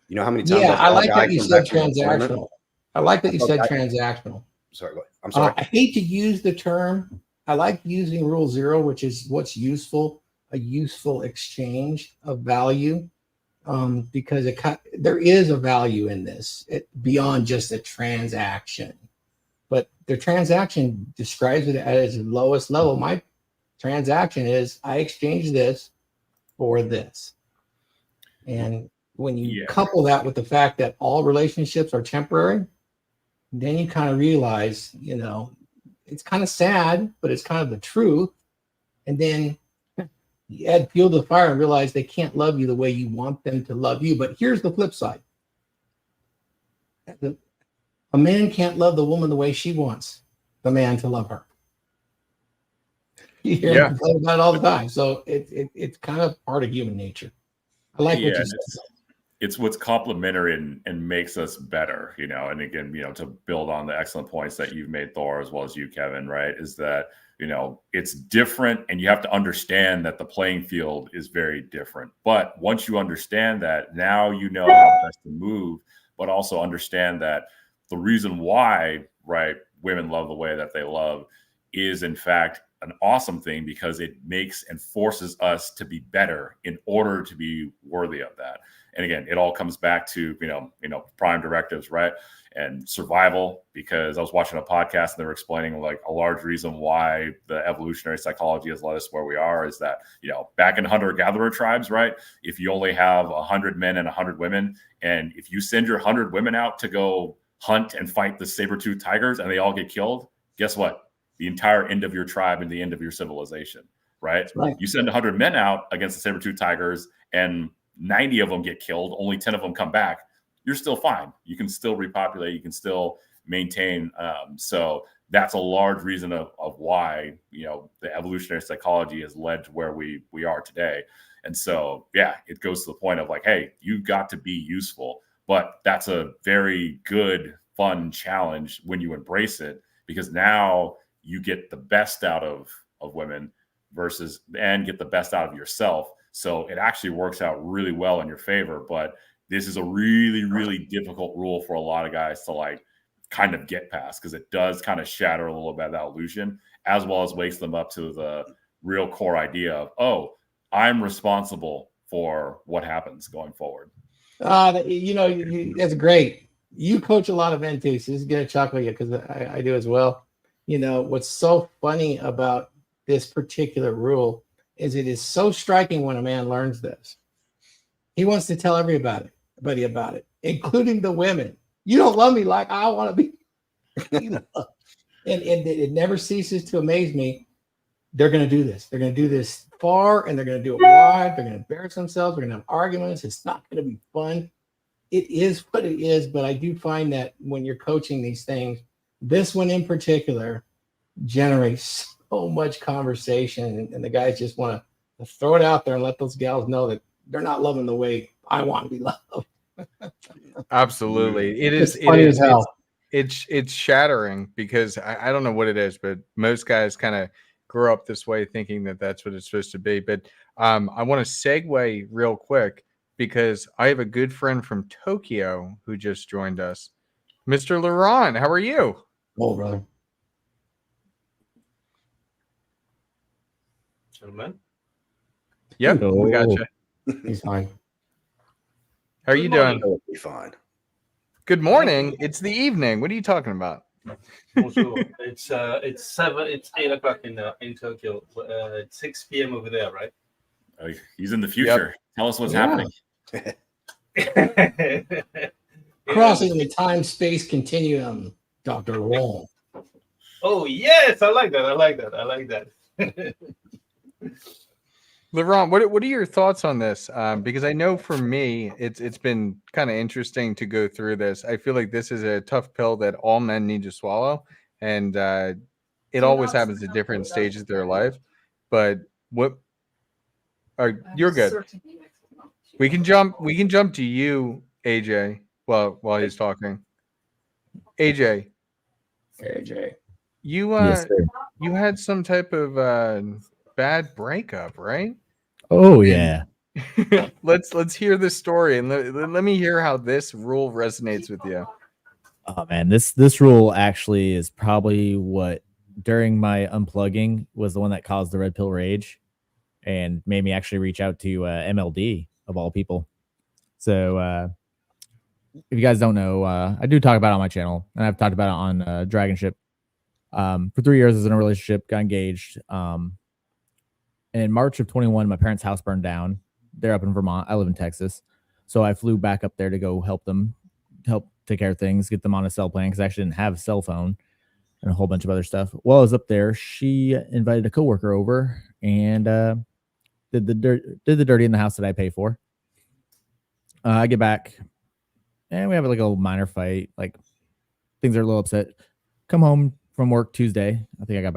You know how many times I like that you said transactional. transactional. I like that you said transactional. Sorry, go ahead. I'm sorry. I hate to use the term. I like using Rule 0, which is what's useful, a useful exchange of value, because there is a value in this beyond just a transaction. But the transaction describes it at its lowest level. My transaction is I exchange this for this. And when you couple that with the fact that all relationships are temporary, then you kind of realize, it's kind of sad, but it's kind of the truth. And then you add fuel to the fire and realize they can't love you the way you want them to love you. But here's the flip side. A man can't love the woman the way she wants the man to love her. You hear me complain about it all the time. So it's kind of part of human nature. I like what you said. It's what's complementary and makes us better, and again, to build on the excellent points that you've made, Thor, as well as you, Kevin, right, is that, it's different, and you have to understand that the playing field is very different. But once you understand that, now you know how best to move, but also understand that the reason why, right, women love the way that they love is, in fact, an awesome thing, because it makes and forces us to be better in order to be worthy of that. And again, it all comes back to, prime directives, right? And survival, because I was watching a podcast and they were explaining like a large reason why the evolutionary psychology has led us where we are is that, back in hunter-gatherer tribes, right? If you only have 100 men and 100 women, and if you send your 100 women out to go hunt and fight the saber-toothed tigers and they all get killed, guess what? The entire end of your tribe and the end of your civilization, right? You send 100 men out against the saber-toothed tigers and 90 of them get killed, only 10 of them come back, you're still fine. You can still repopulate, you can still maintain. So that's a large reason of why, the evolutionary psychology has led to where we are today. And so, it goes to the point of like, hey, you've got to be useful, but that's a very good, fun challenge when you embrace it, because now you get the best out of women and get the best out of yourself. So it actually works out really well in your favor. But this is a really, really difficult rule for a lot of guys to like kind of get past, because it does kind of shatter a little bit of that illusion, as well as wakes them up to the real core idea of, oh, I'm responsible for what happens going forward. That's great. You coach a lot of men too, so this is gonna chuckle you because I do as well. What's so funny about this particular rule is it is so striking when a man learns this. He wants to tell everybody about it, including the women. You don't love me like I want to be. And it never ceases to amaze me. They're going to do this. They're going to do this far, and they're going to do it wide. They're going to embarrass themselves. They're going to have arguments. It's not going to be fun. It is what it is, but I do find that when you're coaching these things, this one in particular generates so much conversation, and the guys just want to throw it out there and let those gals know that they're not loving the way I want to be loved. Absolutely. It's funny as hell. It's shattering because I don't know what it is, but most guys kind of grew up this way thinking that that's what it's supposed to be. But I want to segue real quick because I have a good friend from Tokyo who just joined us. Mr. Laurent, how are you? Oh, brother. Gentlemen. Yep, we got you. He's fine. How are you doing? It'll be fine. Good morning. It's the evening. What are you talking about? Bonjour. It's 8 o'clock in Tokyo. It's 6 p.m. over there, right? Oh, he's in the future. Tell us what's happening. Crossing the time-space continuum, Dr. Wong. Oh yes, I like that. Laurent, what are your thoughts on this? Because I know for me, it's been kind of interesting to go through this. I feel like this is a tough pill that all men need to swallow, and it always happens at different stages of their life. But you're good. We can jump to you, AJ. While he's talking, AJ, you Yes, sir. you had some type of bad breakup, right? Oh yeah. Let's hear this story and let me hear how this rule resonates with you. Oh man, this rule actually is probably what during my unplugging was the one that caused the red pill rage and made me actually reach out to MLD of all people. So if you guys don't know, I do talk about it on my channel, and I've talked about it on Dragon Ship. For 3 years, I was in a relationship, got engaged. And in March of 21, my parents' house burned down. They're up in Vermont. I live in Texas. So I flew back up there to go help take care of things, get them on a cell plan because I actually didn't have a cell phone and a whole bunch of other stuff. While I was up there, she invited a coworker over and did the dirty in the house that I pay for. I get back and we have like a little minor fight. Like things are a little upset. Come home from work Tuesday. I think I got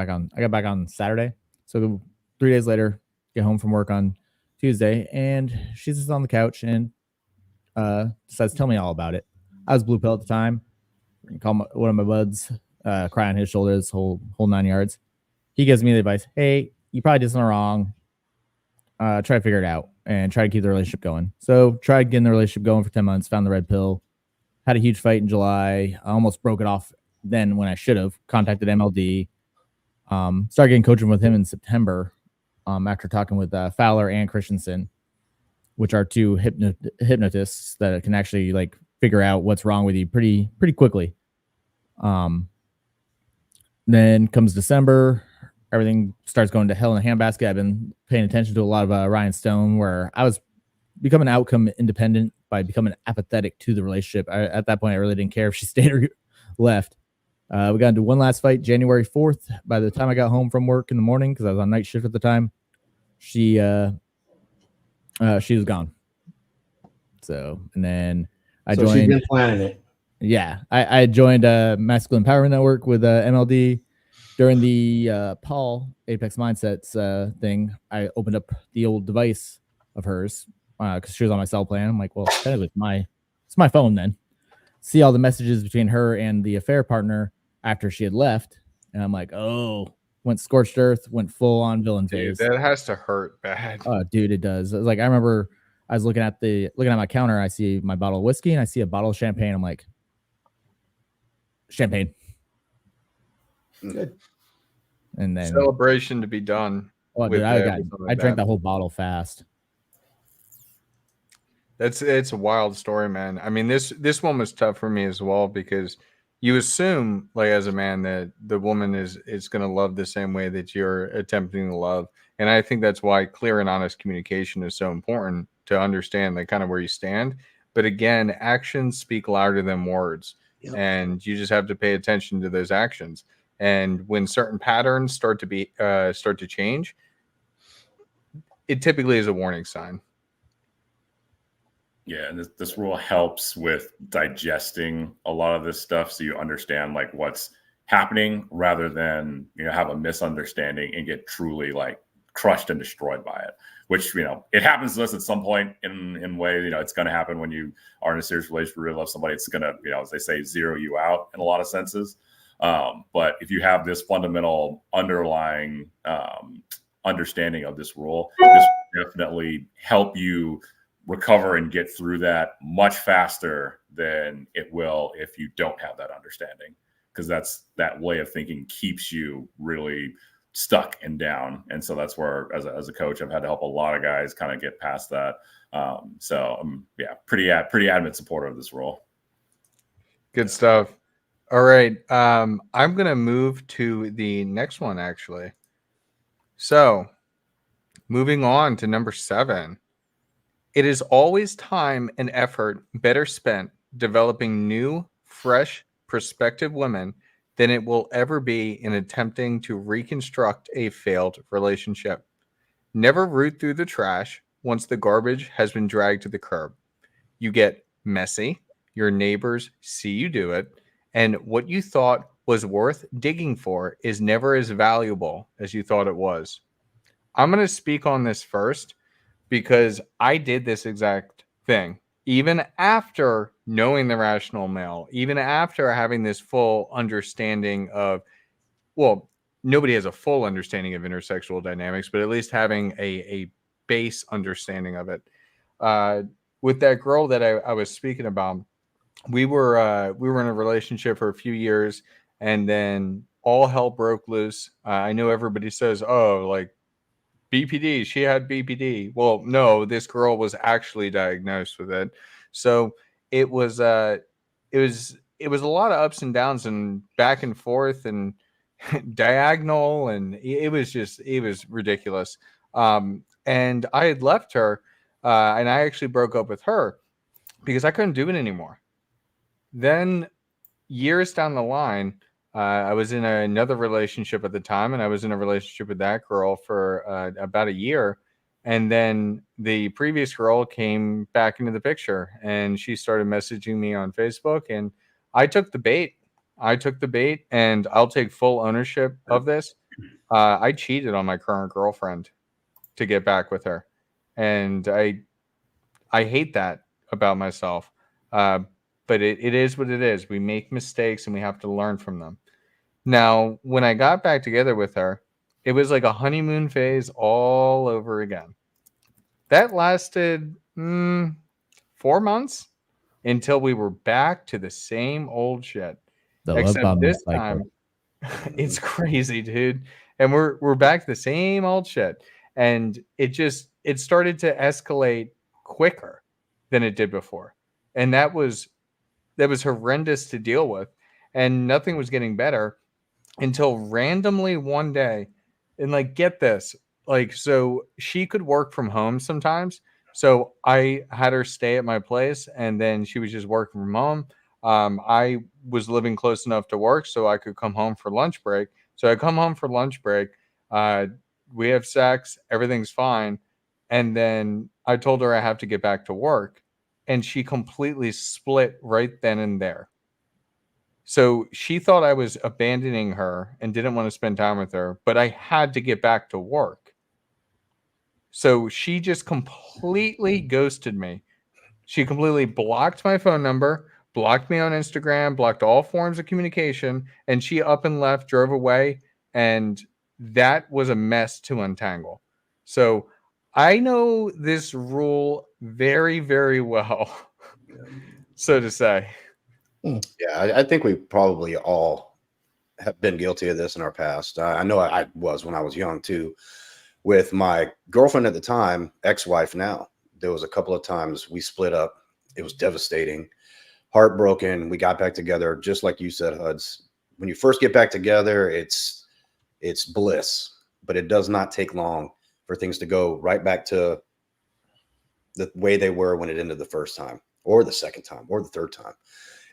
back on Saturday. So 3 days later, get home from work on Tuesday, and she's just on the couch and decides to tell me all about it. I was blue pill at the time. Call one of my buds, cry on his shoulders, whole 9 yards. He gives me the advice, hey, you probably did something wrong. Try to figure it out and try to keep the relationship going. So tried getting the relationship going for 10 months, found the red pill, had a huge fight in July. I almost broke it off then when I should have. Contacted MLD. Started getting coaching with him in September after talking with Fowler and Christensen, which are two hypnotists that can actually like figure out what's wrong with you pretty quickly. Then comes December, everything starts going to hell in a handbasket. I've been paying attention to a lot of Ryan Stone, where I was becoming outcome independent by becoming apathetic to the relationship. At that point, I really didn't care if she stayed or left. We got into one last fight January 4th. By the time I got home from work in the morning, because I was on night shift at the time, she was gone. So, and then I joined. She's been planning it. Yeah, I joined Masculine Empowerment Network with MLD during the Paul Apex Mindsets thing. I opened up the old device of hers because she was on my cell plan. I'm like, well, technically it's my phone then. See all the messages between her and the affair partner after she had left, and I'm like, oh, went scorched earth, went full on villain phase. Dude, that has to hurt bad. Oh, dude, it does. Like I remember I was looking at my counter. I see my bottle of whiskey and I see a bottle of champagne. I'm like, champagne. Good. And then, Celebration to be done. oh, with, dude, with something I like drank that. that whole bottle fast. It's a wild story, man. I mean, this one was tough for me as well because you assume, like as a man, that the woman is going to love the same way that you're attempting to love, and I think that's why clear and honest communication is so important to understand, like kind of where you stand. But again, actions speak louder than words, Yep. and you just have to pay attention to those actions. And when certain patterns start to change, it typically is a warning sign. Yeah, and this rule helps with digesting a lot of this stuff so you understand like what's happening rather than, you know, have a misunderstanding and get truly like crushed and destroyed by it, which, you know, it happens to us at some point in ways, you know, it's going to happen when you are in a serious relationship, really love somebody. It's going to, you know, as they say, zero you out in a lot of senses. But if you have this fundamental underlying understanding of this rule, this will definitely help you recover and get through that much faster than it will if you don't have that understanding, because that way of thinking keeps you really stuck and down. And so that's where as a coach I've had to help a lot of guys kind of get past that. So I'm pretty adamant supporter of this rule. Good stuff. All right, I'm gonna move to the next one actually. So moving on to number 7. It is always time and effort better spent developing new, fresh, prospective women than it will ever be in attempting to reconstruct a failed relationship. Never root through the trash once the garbage has been dragged to the curb. You get messy, your neighbors see you do it, and what you thought was worth digging for is never as valuable as you thought it was. I'm going to speak on this first because I did this exact thing. Even after knowing the rational male, even after having this full understanding of, well, nobody has a full understanding of intersexual dynamics, but at least having a base understanding of it. With that girl that I was speaking about, we were in a relationship for a few years, and then all hell broke loose. I know everybody says, "Oh, like BPD, she had BPD." Well, no, this girl was actually diagnosed with it. So it was a lot of ups and downs and back and forth and diagonal, and it was ridiculous. And I had left her, and I actually broke up with her because I couldn't do it anymore. Then years down the line, I was in another relationship at the time, and I was in a relationship with that girl for about a year. And then the previous girl came back into the picture, and she started messaging me on Facebook, and I took the bait. And I'll take full ownership of this. I cheated on my current girlfriend to get back with her, and I hate that about myself. But it is what it is. We make mistakes and we have to learn from them. Now, when I got back together with her, it was like a honeymoon phase all over again. That lasted 4 months until we were back to the same old shit. The love Except bombing this cycle. time, it's crazy, dude. And we're back to the same old shit. And it started to escalate quicker than it did before. And that was horrendous to deal with, and nothing was getting better until randomly one day. And like, get this, like, so she could work from home sometimes, so I had her stay at my place, and then she was just working from home. I was living close enough to work so I could come home for lunch break. So I come home for lunch break, we have sex, everything's fine, and then I told her I have to get back to work, and she completely split right then and there. So she thought I was abandoning her and didn't want to spend time with her, but I had to get back to work. So she just completely ghosted me. She completely blocked my phone number, blocked me on Instagram, blocked all forms of communication, and she up and left, drove away, and that was a mess to untangle. So I know this rule very, very well, so to say. Yeah, I think we probably all have been guilty of this in our past. I know I was when I was young too. With my girlfriend at the time, ex-wife now, there was a couple of times we split up. It was devastating, heartbroken. We got back together, just like you said, Huds. When you first get back together, it's bliss, but it does not take long for things to go right back to the way they were when it ended the first time, or the second time, or the third time.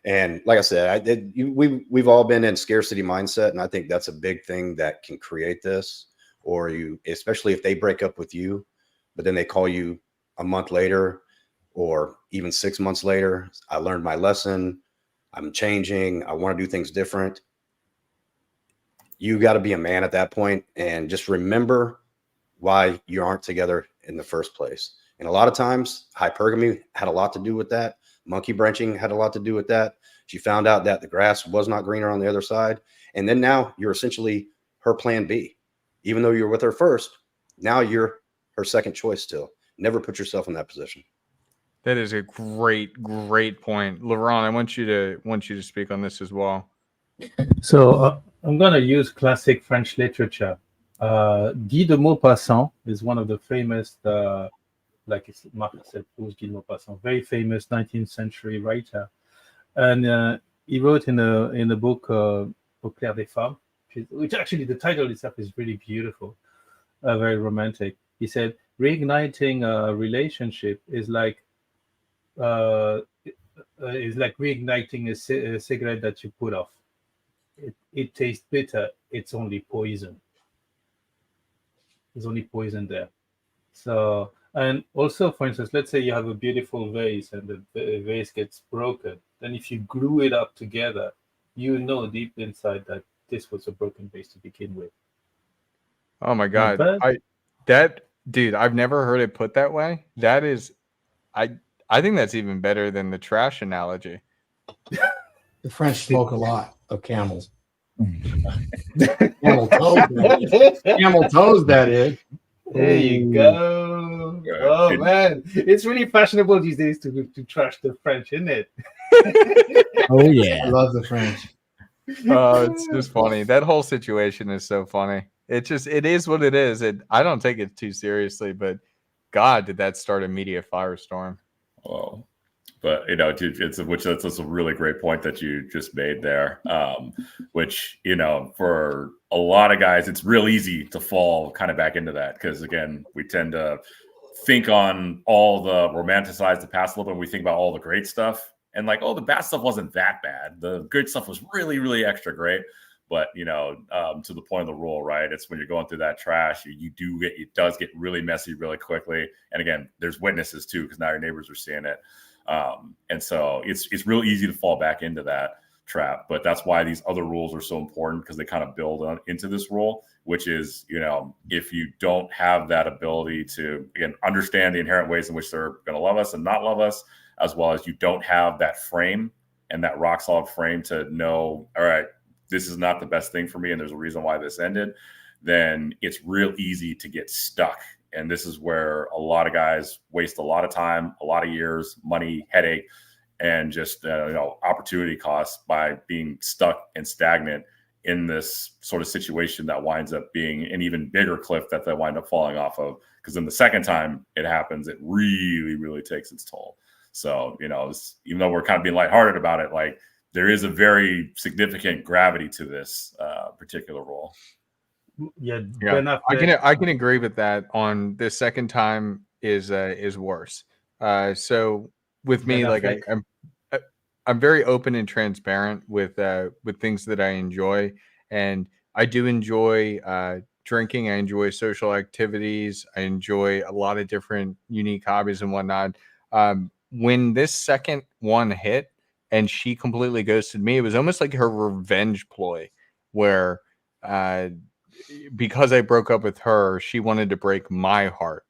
And like I said, we've all been in scarcity mindset, and I think that's a big thing that can create this. Or you, especially if they break up with you, but then they call you a month later, or even 6 months later. I learned my lesson. I'm changing. I want to do things different. You got to be a man at that point, and just remember why you aren't together in the first place. And a lot of times, hypergamy had a lot to do with that. Monkey branching had a lot to do with that. She found out that the grass was not greener on the other side. And then now you're essentially her plan B. Even though you're with her first, now you're her second choice still. Never put yourself in that position. That is a great, great point. LeRon, I want you to speak on this as well. So I'm going to use classic French literature. Guy de Maupassant is one of the famous, like Marc said, Guy de Maupassant, very famous 19th century writer. And he wrote in a book, Au clair des femmes, which actually the title itself is really beautiful, very romantic. He said, reigniting a relationship is like reigniting a cigarette that you put off. It tastes bitter. It's only poison. There's only poison there. So, and also, for instance, let's say you have a beautiful vase and the vase gets broken. Then if you glue it up together, you know deep inside that this was a broken vase to begin with. Oh my God. bad. Dude, I've never heard it put that way. That is, I think that's even better than the trash analogy. The French spoke a lot of camels. Camel toes. Camel toes, that is. There you go. Oh man, it's really fashionable these days to trash the French, isn't it? Oh I yeah. love the French. Oh, it's just funny. That whole situation is so funny. It is what it is. I don't take it too seriously, but God, did that start a media firestorm? Oh, but that's a really great point that you just made there. Which, for a lot of guys, it's real easy to fall kind of back into that because again, we tend to think on all the romanticize the past a little bit. We think about all the great stuff and like, oh, the bad stuff wasn't that bad. The good stuff was really, really extra great. But to the point of the rule, right? It's when you're going through that trash, it does get really messy really quickly. And again, there's witnesses too, because now your neighbors are seeing it. And so it's real easy to fall back into that trap. But that's why these other rules are so important because they kind of build into this rule, which is, if you don't have that ability to, again, understand the inherent ways in which they're going to love us and not love us, as well as you don't have that frame and that rock solid frame to know, all right, this is not the best thing for me and there's a reason why this ended, then it's real easy to get stuck. And this is where a lot of guys waste a lot of time, a lot of years, money, headache, and just opportunity costs by being stuck and stagnant in this sort of situation that winds up being an even bigger cliff that they wind up falling off of. Because then the second time it happens, it really, really takes its toll. So, even though we're kind of being lighthearted about it, like there is a very significant gravity to this particular rule. Yeah, I can agree with that. On the second time is worse. So with me, like I'm very open and transparent with things that I enjoy, and I do enjoy drinking. I enjoy social activities. I enjoy a lot of different unique hobbies and whatnot. When this second one hit and she completely ghosted me, it was almost like her revenge ploy, where because I broke up with her, she wanted to break my heart,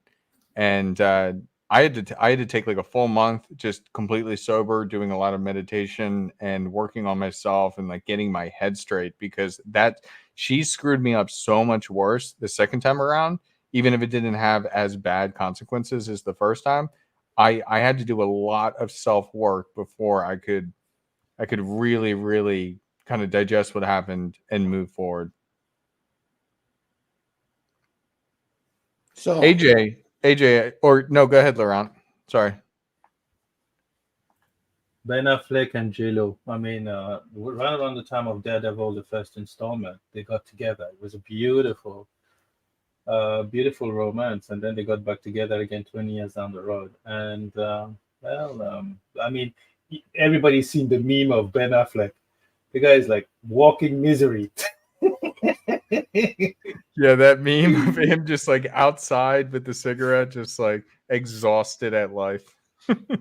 and I had to take like a full month just completely sober, doing a lot of meditation and working on myself and like getting my head straight, because she screwed me up so much worse the second time around. even if it didn't have as bad consequences as the first time, I had to do a lot of self-work before I could really, really kind of digest what happened and move forward. So AJ, or no, go ahead, Laurent. Sorry. Ben Affleck and J-Lo. I mean, right around the time of Daredevil, the first installment, they got together. It was a beautiful romance, and then they got back together again 20 years down the road. And I mean, everybody's seen the meme of Ben Affleck. The guy is like walking misery. Yeah, that meme of him just like outside with the cigarette, just like exhausted at life.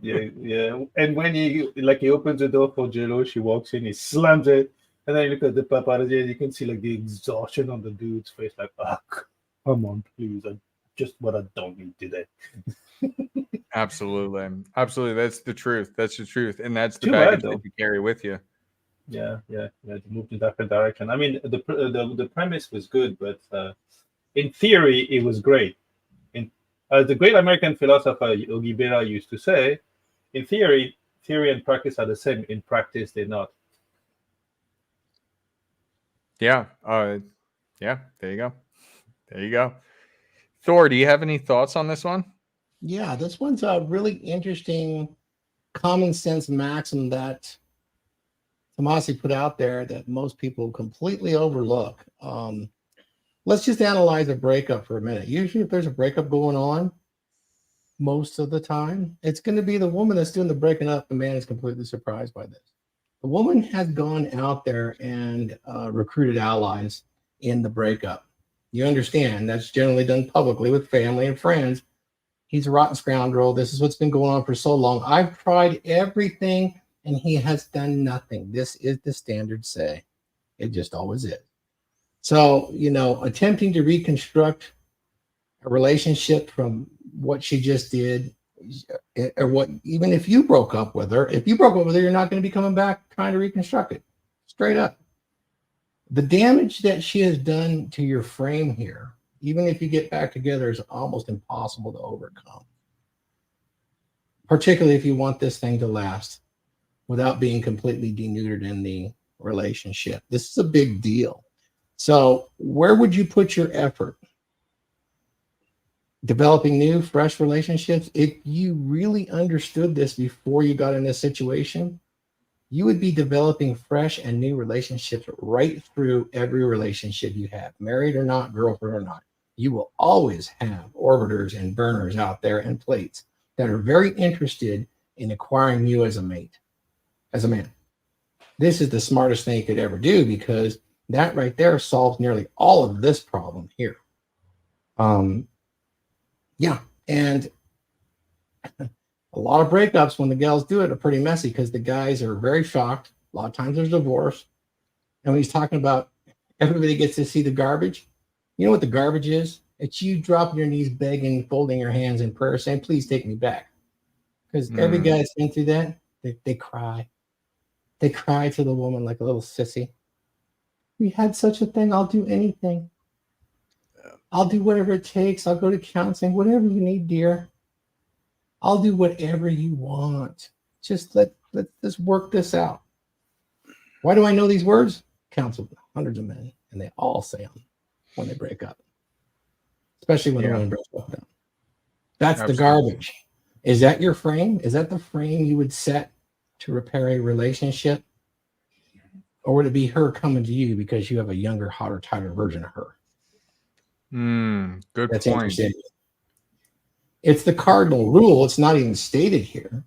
yeah. And when he opens the door for J-Lo, she walks in, he slams it, and then you look at the paparazzi, and you can see like the exhaustion on the dude's face, like, come on, please, just what I don't need today. Absolutely. That's the truth. And that's the Too baggage bad, that you carry with you. Yeah. They moved in that direction. I mean, the premise was good, but in theory, it was great. As the great American philosopher Yogi Berra used to say, in theory and practice are the same. In practice, they're not. Yeah. Yeah. There you go. Thor, do you have any thoughts on this one? yeah, this one's a really interesting common sense maxim that Tomassi put out there that most people completely overlook. Let's just analyze a breakup for a minute. Usually, if there's a breakup going on, most of the time, it's going to be the woman that's doing the breaking up. The man is completely surprised by this. The woman has gone out there and recruited allies in the breakup. You understand that's generally done publicly with family and friends. He's a rotten scoundrel. This is what's been going on for so long. I've tried everything and he has done nothing. This is the standard say. It just always is. So, attempting to reconstruct a relationship from what she just did, or what, even if you broke up with her, you're not going to be coming back trying to reconstruct it. Straight up. The damage that she has done to your frame here, even if you get back together, is almost impossible to overcome. Particularly if you want this thing to last without being completely denuded in the relationship. This is a big deal. So where would you put your effort? Developing new, fresh relationships? If you really understood this before you got in this situation, you would be developing fresh and new relationships right through every relationship you have, married or not, girlfriend or not. You will always have orbiters and burners out there and plates that are very interested in acquiring you as a mate, as a man. This is the smartest thing you could ever do, because that right there solves nearly all of this problem here. Yeah, and a lot of breakups when the gals do it are pretty messy because the guys are very shocked. A lot of times there's divorce. And when he's talking about everybody gets to see the garbage, you know what the garbage is? It's you dropping your knees, begging, folding your hands in prayer, saying, please take me back. Because every guy that's been through that, they cry. They cry to the woman like a little sissy. We had such a thing. I'll do anything. I'll do whatever it takes. I'll go to counseling, whatever you need, dear. I'll do whatever you want. Just let's work this out. Why do I know these words? Counseled hundreds of men, and they all say them when they break up, especially when the woman breaks up. That's Absolutely. the garbage. Is that your frame? Is that the frame you would set to repair a relationship? Or would it be her coming to you because you have a younger, hotter, tighter version of her? Good That's point. interesting. It's the cardinal rule. It's not even stated here.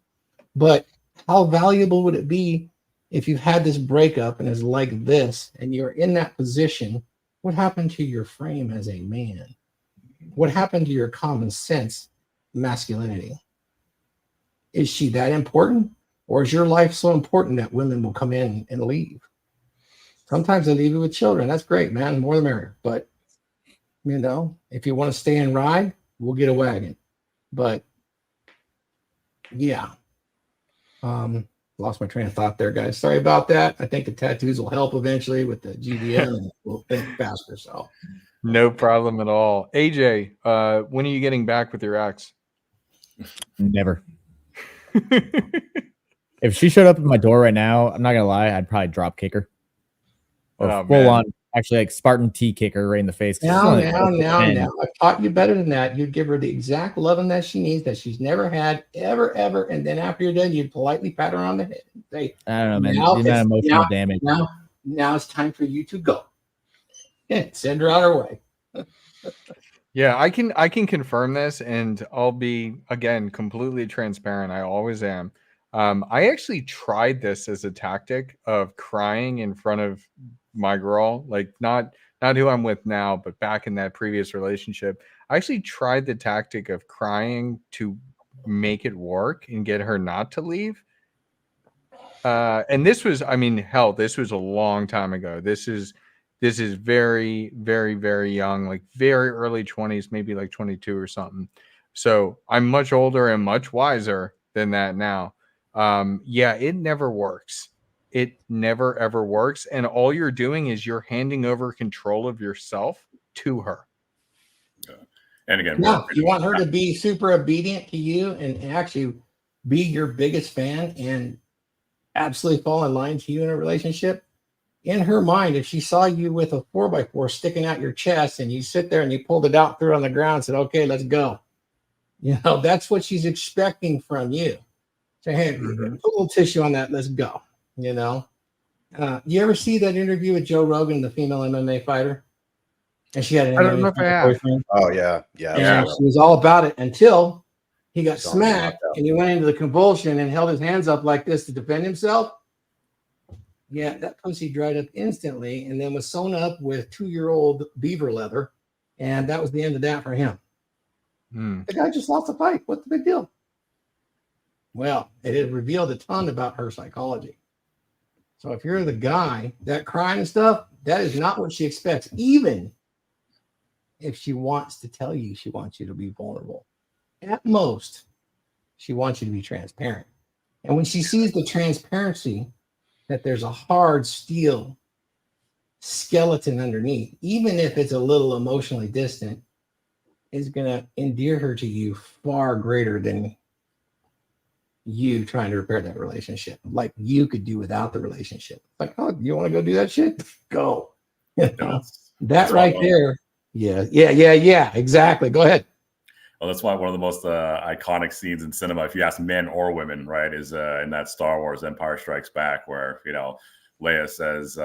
But how valuable would it be if you've had this breakup and it's like this and you're in that position? What happened to your frame as a man? What happened to your common sense masculinity? Is she that important? Or is your life so important that women will come in and leave? Sometimes they leave you with children. That's great, man. More the merrier. But, if you want to stay and ride, we'll get a wagon. But, yeah. Lost my train of thought there, guys. Sorry about that. I think the tattoos will help eventually with the GDM, and we'll think faster. So, No problem at all. AJ, when are you getting back with your ex? Never. If she showed up at my door right now, I'm not gonna lie, I'd probably drop kick her. Or Oh, full man. on, actually like Spartan T kick her right in the face. 'Cause she's Now, only now, like now, 10. now. I've taught you better than that. You'd give her the exact loving that she needs, that she's never had, ever, ever. And then after you're done, you'd politely pat her on the head and say, I don't know, man. Now The amount it's- of emotional damage. now it's time for you to go. Yeah, send her on her way. Yeah, I can confirm this, and I'll be again completely transparent. I always am. I actually tried this as a tactic of crying in front of my girl, like not who I'm with now, but back in that previous relationship. I actually tried the tactic of crying to make it work and get her not to leave. And this was, I mean, hell, this was a long time ago. This is very, very, very young, like very early 20s, maybe like 22 or something. So I'm much older and much wiser than that now. Yeah, it never works. It never ever works. And all you're doing is you're handing over control of yourself to her. And again, No, you want her to be super obedient to you and actually be your biggest fan and absolutely fall in line to you in a relationship. In her mind, if she saw you with a 4x4 sticking out your chest and you sit there and you pulled it out, threw it on the ground, and said, okay, let's go. You know, that's what she's expecting from you. Say, hey, put a little tissue on that. Let's go. You know, you ever see that interview with Joe Rogan, the female MMA fighter? And she had an I don't know if I have. boyfriend. Oh yeah, yeah. And she was all about it until he got Sorry about smacked that. and he went into the convulsion and held his hands up like this to defend himself. Yeah, that pussy dried up instantly and then was sewn up with 2-year-old beaver leather. And that was the end of that for him. Hmm. The guy just lost the fight. What's the big deal? Well, it had revealed a ton about her psychology. So if you're the guy, that crying and stuff, that is not what she expects. Even if she wants to tell you she wants you to be vulnerable. At most, she wants you to be transparent. And when she sees the transparency, that there's a hard steel skeleton underneath, even if it's a little emotionally distant, is going to endear her to you far greater than you trying to repair that relationship. Like you could do without the relationship. Like, oh, you want to go do that shit? Go. You know? That right there. Yeah. Exactly. Go ahead. Well, that's why one of the most iconic scenes in cinema, if you ask men or women, right, is in that Star Wars Empire Strikes Back, where, you know, Leia says,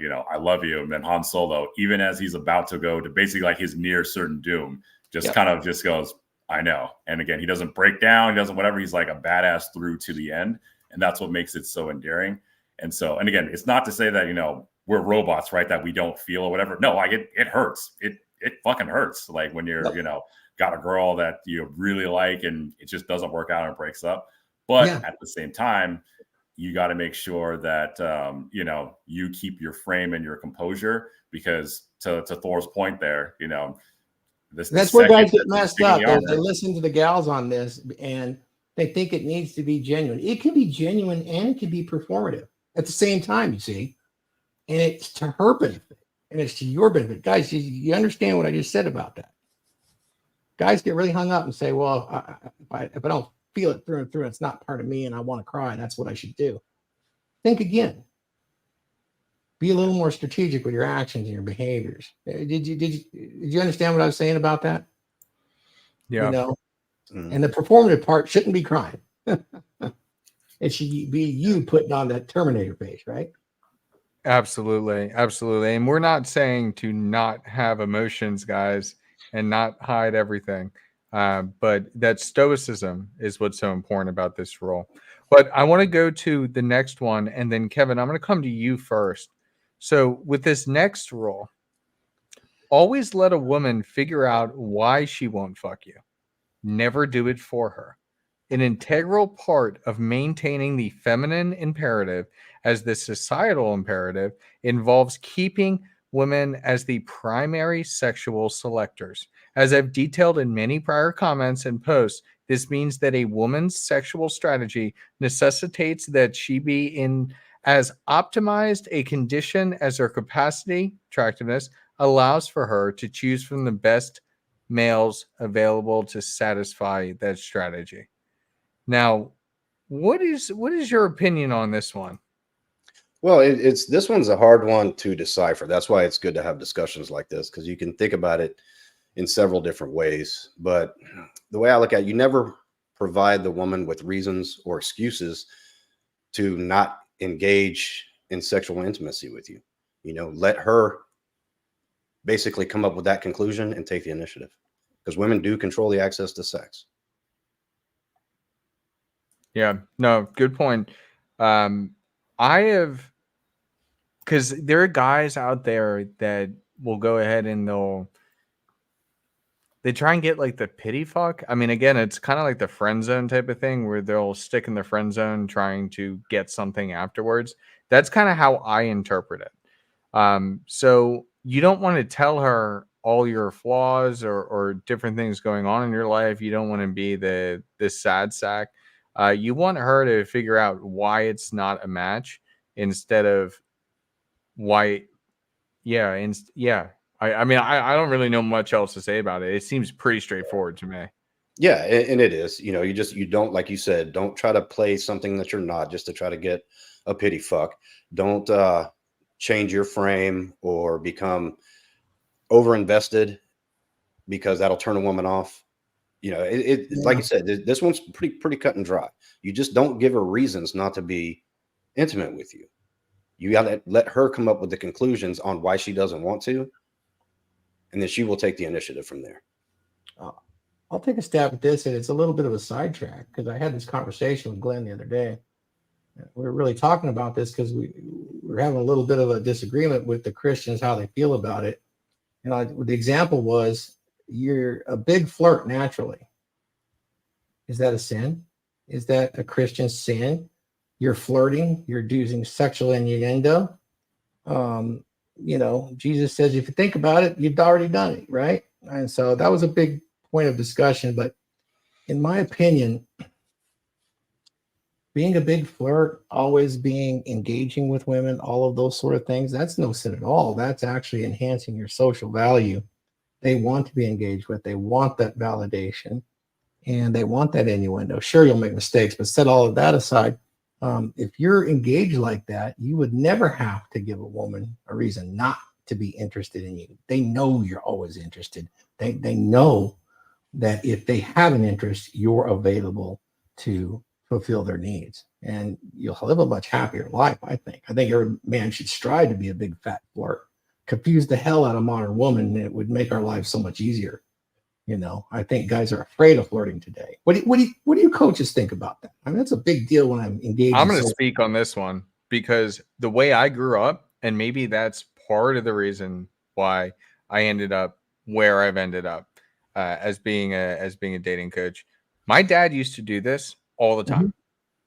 you know, I love you. And then Han Solo, even as he's about to go to basically like his near certain doom, just kind of just goes, I know. And again, he doesn't break down. He doesn't whatever. He's like a badass through to the end. And that's what makes it so endearing. And so, and again, it's not to say that, you know, we're robots, right, that we don't feel or whatever. No, like it hurts. It fucking hurts. Like when you're, you know, got a girl that you really like and it just doesn't work out and it breaks up. But at the same time, you got to make sure that, you know, you keep your frame and your composure, because to Thor's point there, you know, that's where guys get messed up. They listen to the gals on this and they think it needs to be genuine. It can be genuine and it can be performative at the same time, you see. And it's to her benefit and it's to your benefit. Guys, you understand what I just said about that? Guys get really hung up and say, well, if I don't feel it through and through, it's not part of me and I want to cry. That's what I should do. Think again. Be a little more strategic with your actions and your behaviors. Did you understand what I was saying about that? Yeah. You know, and the performative part shouldn't be crying. It should be you putting on that Terminator face, right? Absolutely. Absolutely. And we're not saying to not have emotions, guys, and not hide everything. But that stoicism is what's so important about this role. But I want to go to the next one. And then, Kevin, I'm going to come to you first. So with this next rule, always let a woman figure out why she won't fuck you. Never do it for her. An integral part of maintaining the feminine imperative as the societal imperative involves keeping women as the primary sexual selectors. As I've detailed in many prior comments and posts, this means that a woman's sexual strategy necessitates that she be in as optimized a condition as her capacity, attractiveness, allows for her to choose from the best males available to satisfy that strategy. Now, what is your opinion on this one? Well, it's this one's a hard one to decipher. That's why it's good to have discussions like this, because you can think about it in several different ways. But the way I look at it, you never provide the woman with reasons or excuses to not engage in sexual intimacy with you. You know, let her basically come up with that conclusion and take the initiative, because women do control the access to sex. Yeah, no, good point. I have, because there are guys out there that will go ahead and they try and get like the pity fuck. I mean, again, it's kind of like the friend zone type of thing where they'll stick in the friend zone trying to get something afterwards. That's kind of how I interpret it. So you don't want to tell her all your flaws or different things going on in your life. You don't want to be this sad sack. You want her to figure out why it's not a match instead of why. Yeah, I mean, I don't really know much else to say about it. It seems pretty straightforward to me. Yeah, and it is. You know, you don't, like you said, don't try to play something that you're not just to try to get a pity fuck. Don't change your frame or become over invested, because that'll turn a woman off. You know, like you said, this one's pretty cut and dry. You just don't give her reasons not to be intimate with you. You got to let her come up with the conclusions on why she doesn't want to, and then she will take the initiative from there. I'll take a stab at this, and it's a little bit of a sidetrack because I had this conversation with Glenn the other day. We were really talking about this because we were having a little bit of a disagreement with the Christians, how they feel about it. You know, the example was, you're a big flirt naturally. Is that a sin? Is that a Christian sin? You're flirting, you're using sexual innuendo. You know, Jesus says, if you think about it, you've already done it, right? And so that was a big point of discussion. But in my opinion, being a big flirt, always being engaging with women, all of those sort of things, that's no sin at all. That's actually enhancing your social value. They want to be engaged with, they want that validation, and they want that innuendo. Sure, you'll make mistakes, but set all of that aside. If you're engaged like that, you would never have to give a woman a reason not to be interested in you. They know you're always interested. They know that if they have an interest, you're available to fulfill their needs, and you'll live a much happier life. I think every man should strive to be a big fat flirt. Confuse the hell out of modern women, and it would make our lives so much easier. You know, I think guys are afraid of flirting today. What do you coaches think about that? I mean, that's a big deal when I'm engaged. I'm going to speak on this one because the way I grew up, and maybe that's part of the reason why I ended up where I've ended up as being a dating coach. My dad used to do this all the time.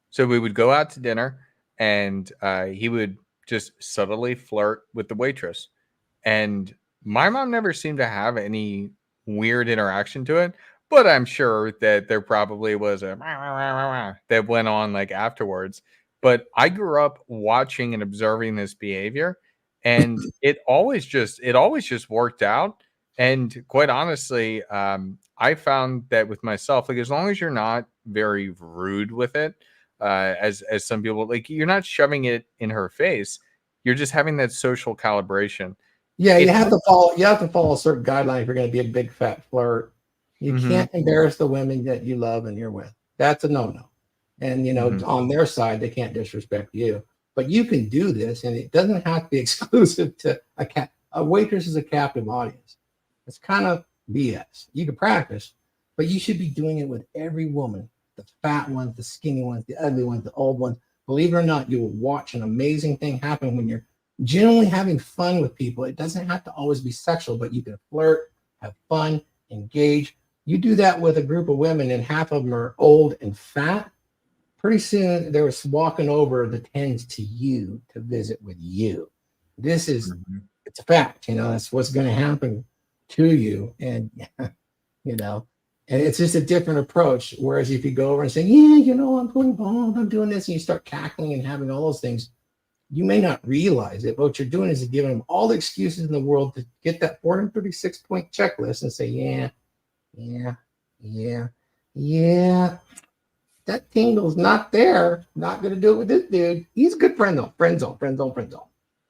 So we would go out to dinner, and he would just subtly flirt with the waitress. And my mom never seemed to have any weird interaction to it, but I'm sure that there probably was a that went on like afterwards. But I grew up watching and observing this behavior, and it always just worked out. And quite honestly, I found that with myself, like, as long as you're not very rude with it, as some people, like, you're not shoving it in her face, you're just having that social calibration. Yeah, you have to follow a certain guideline if you're going to be a big fat flirt. You can't embarrass the women that you love and you're with. That's a no-no. And you know, on their side, they can't disrespect you. But you can do this, and it doesn't have to be exclusive to a waitress is a captive audience. It's kind of BS. You can practice, but you should be doing it with every woman, the fat ones, the skinny ones, the ugly ones, the old ones. Believe it or not, you will watch an amazing thing happen when you're genuinely having fun with people. It doesn't have to always be sexual, but you can flirt, have fun, engage. You do that with a group of women, and half of them are old and fat. Pretty soon, they're walking over the tens to you to visit with you. This is, it's a fact. You know, that's what's going to happen to you. And, you know, and it's just a different approach. Whereas if you go over and say, yeah, you know, I'm going bald, I'm doing this, and you start cackling and having all those things, You may not realize it, but what you're doing is you're giving them all the excuses in the world to get that 436-point checklist and say, yeah. That tingle's not there. Not going to do it with this dude. He's a good friend, though. Friend zone.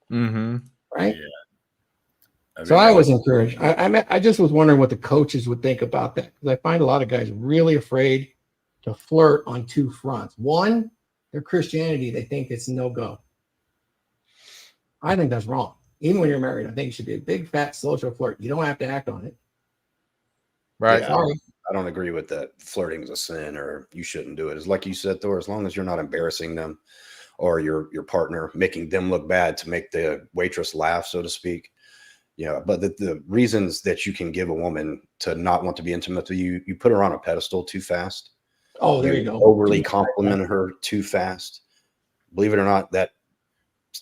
Mm-hmm. Right? Yeah. So I was encouraged. I just was wondering what the coaches would think about that, because I find a lot of guys really afraid to flirt on two fronts. One, their Christianity, they think it's no-go. I think that's wrong. Even when you're married, I think it should be a big, fat social flirt. You don't have to act on it. Right. Yeah, Sorry. I don't agree with that. Flirting is a sin, or you shouldn't do it. It's like you said, Thor, as long as you're not embarrassing them or your partner, making them look bad to make the waitress laugh, so to speak. Yeah, but the reasons that you can give a woman to not want to be intimate with you, you put her on a pedestal too fast. Oh, there you go. Overly compliment her too fast. Believe it or not, that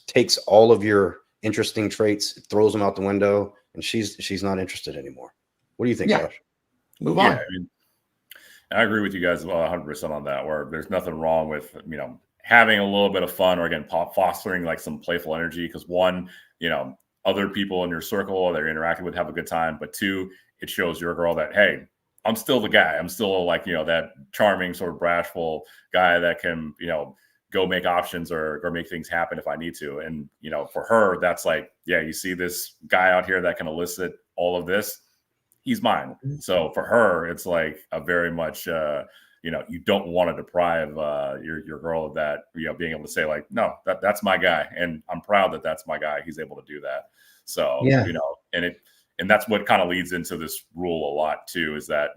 takes all of your interesting traits, throws them out the window, and she's not interested anymore. What do you think, Yeah. Josh? Move on. I mean, I agree with you guys 100% on that, where there's nothing wrong with, having a little bit of fun, or again, fostering like some playful energy. Because one, other people in your circle that you're interacting with have a good time. But two, it shows your girl that, hey, I'm still the guy. I'm still like, that charming, sort of bashful guy that can, go make options or make things happen if I need to. And, for her, that's like, yeah, you see this guy out here that can elicit all of this. He's mine. So for her, it's like a very much, you don't want to deprive your girl of that, being able to say like, no, that's my guy. And I'm proud that that's my guy. He's able to do that. So, Yeah. And that's what kind of leads into this rule a lot too, is that,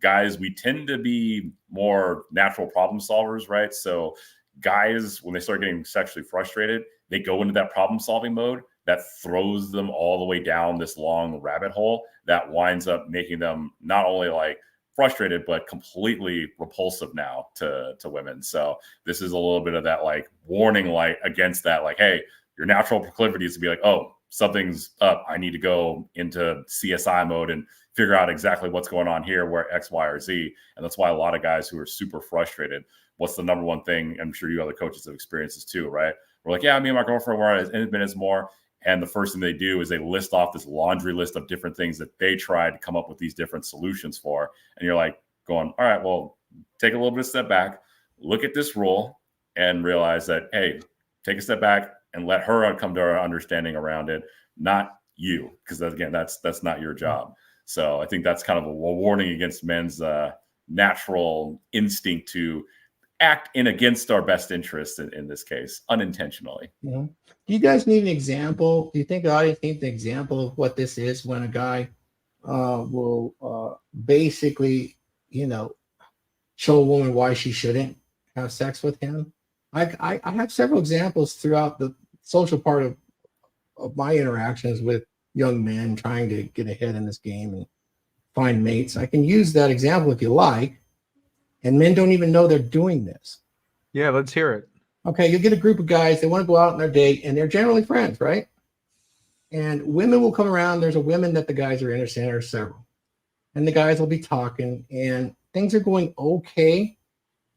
guys, we tend to be more natural problem solvers, right? So guys, when they start getting sexually frustrated, they go into that problem solving mode that throws them all the way down this long rabbit hole that winds up making them not only like frustrated, but completely repulsive now to women. So this is a little bit of that like warning light against that, like, hey, your natural proclivity is to be like, oh, something's up. I need to go into CSI mode and figure out exactly what's going on here, where X, Y, or Z. And that's why a lot of guys who are super frustrated, what's the number one thing? I'm sure you other coaches have experienced this too, right? We're like, yeah, me and my girlfriend were at 10 minutes more. And the first thing they do is they list off this laundry list of different things that they tried to come up with these different solutions for. And you're like going, all right, well, take a little bit of step back, look at this rule and realize that, hey, take a step back and let her come to our understanding around it, not you. Because again, that's not your job. So I think that's kind of a warning against men's natural instinct to act in against our best interest in this case, unintentionally. Do you guys need an example? Do you think the audience needs an example of what this is when a guy will basically, show a woman why she shouldn't have sex with him? I have several examples throughout the social part of my interactions with young men trying to get ahead in this game and find mates. I can use that example if you like. And men don't even know they're doing this. Yeah, let's hear it. Okay, you get a group of guys, they want to go out on their date, and they're generally friends, right? And women will come around. There's a women that the guys are interested in, or several. And the guys will be talking, and things are going okay.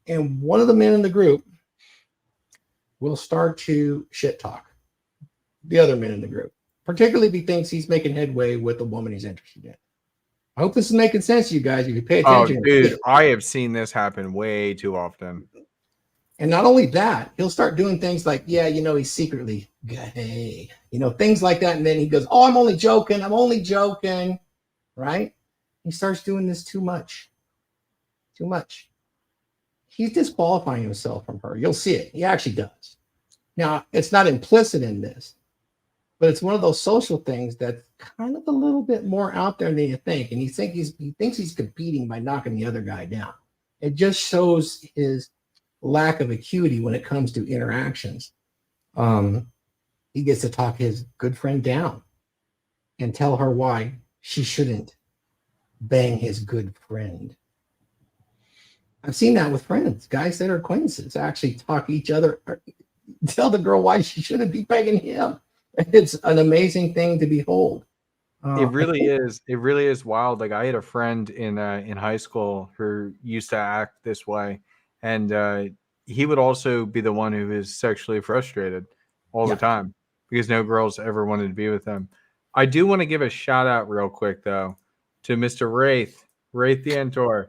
And one of the men in the group will start to shit talk the other men in the group, particularly if he thinks he's making headway with the woman he's interested in. I hope this is making sense to you guys. If you pay Oh, attention. dude, I have seen this happen way too often. And not only that, he'll start doing things like, yeah, he's secretly gay, things like that. And then he goes, oh, I'm only joking, right? He starts doing this too much. He's disqualifying himself from her. You'll see it. He actually does. Now, it's not implicit in this, but it's one of those social things that's kind of a little bit more out there than you think. And he thinks he's competing by knocking the other guy down. It just shows his lack of acuity when it comes to interactions. He gets to talk his good friend down and tell her why she shouldn't bang his good friend. I've seen that with friends, guys that are acquaintances actually talk each other, tell the girl why she shouldn't be banging him. It's an amazing thing to behold. It really is. It really is wild. Like I had a friend in high school who used to act this way, and he would also be the one who is sexually frustrated all the Yeah. time because no girls ever wanted to be with him. I do want to give a shout out real quick though to Mr. Wraith the Entor.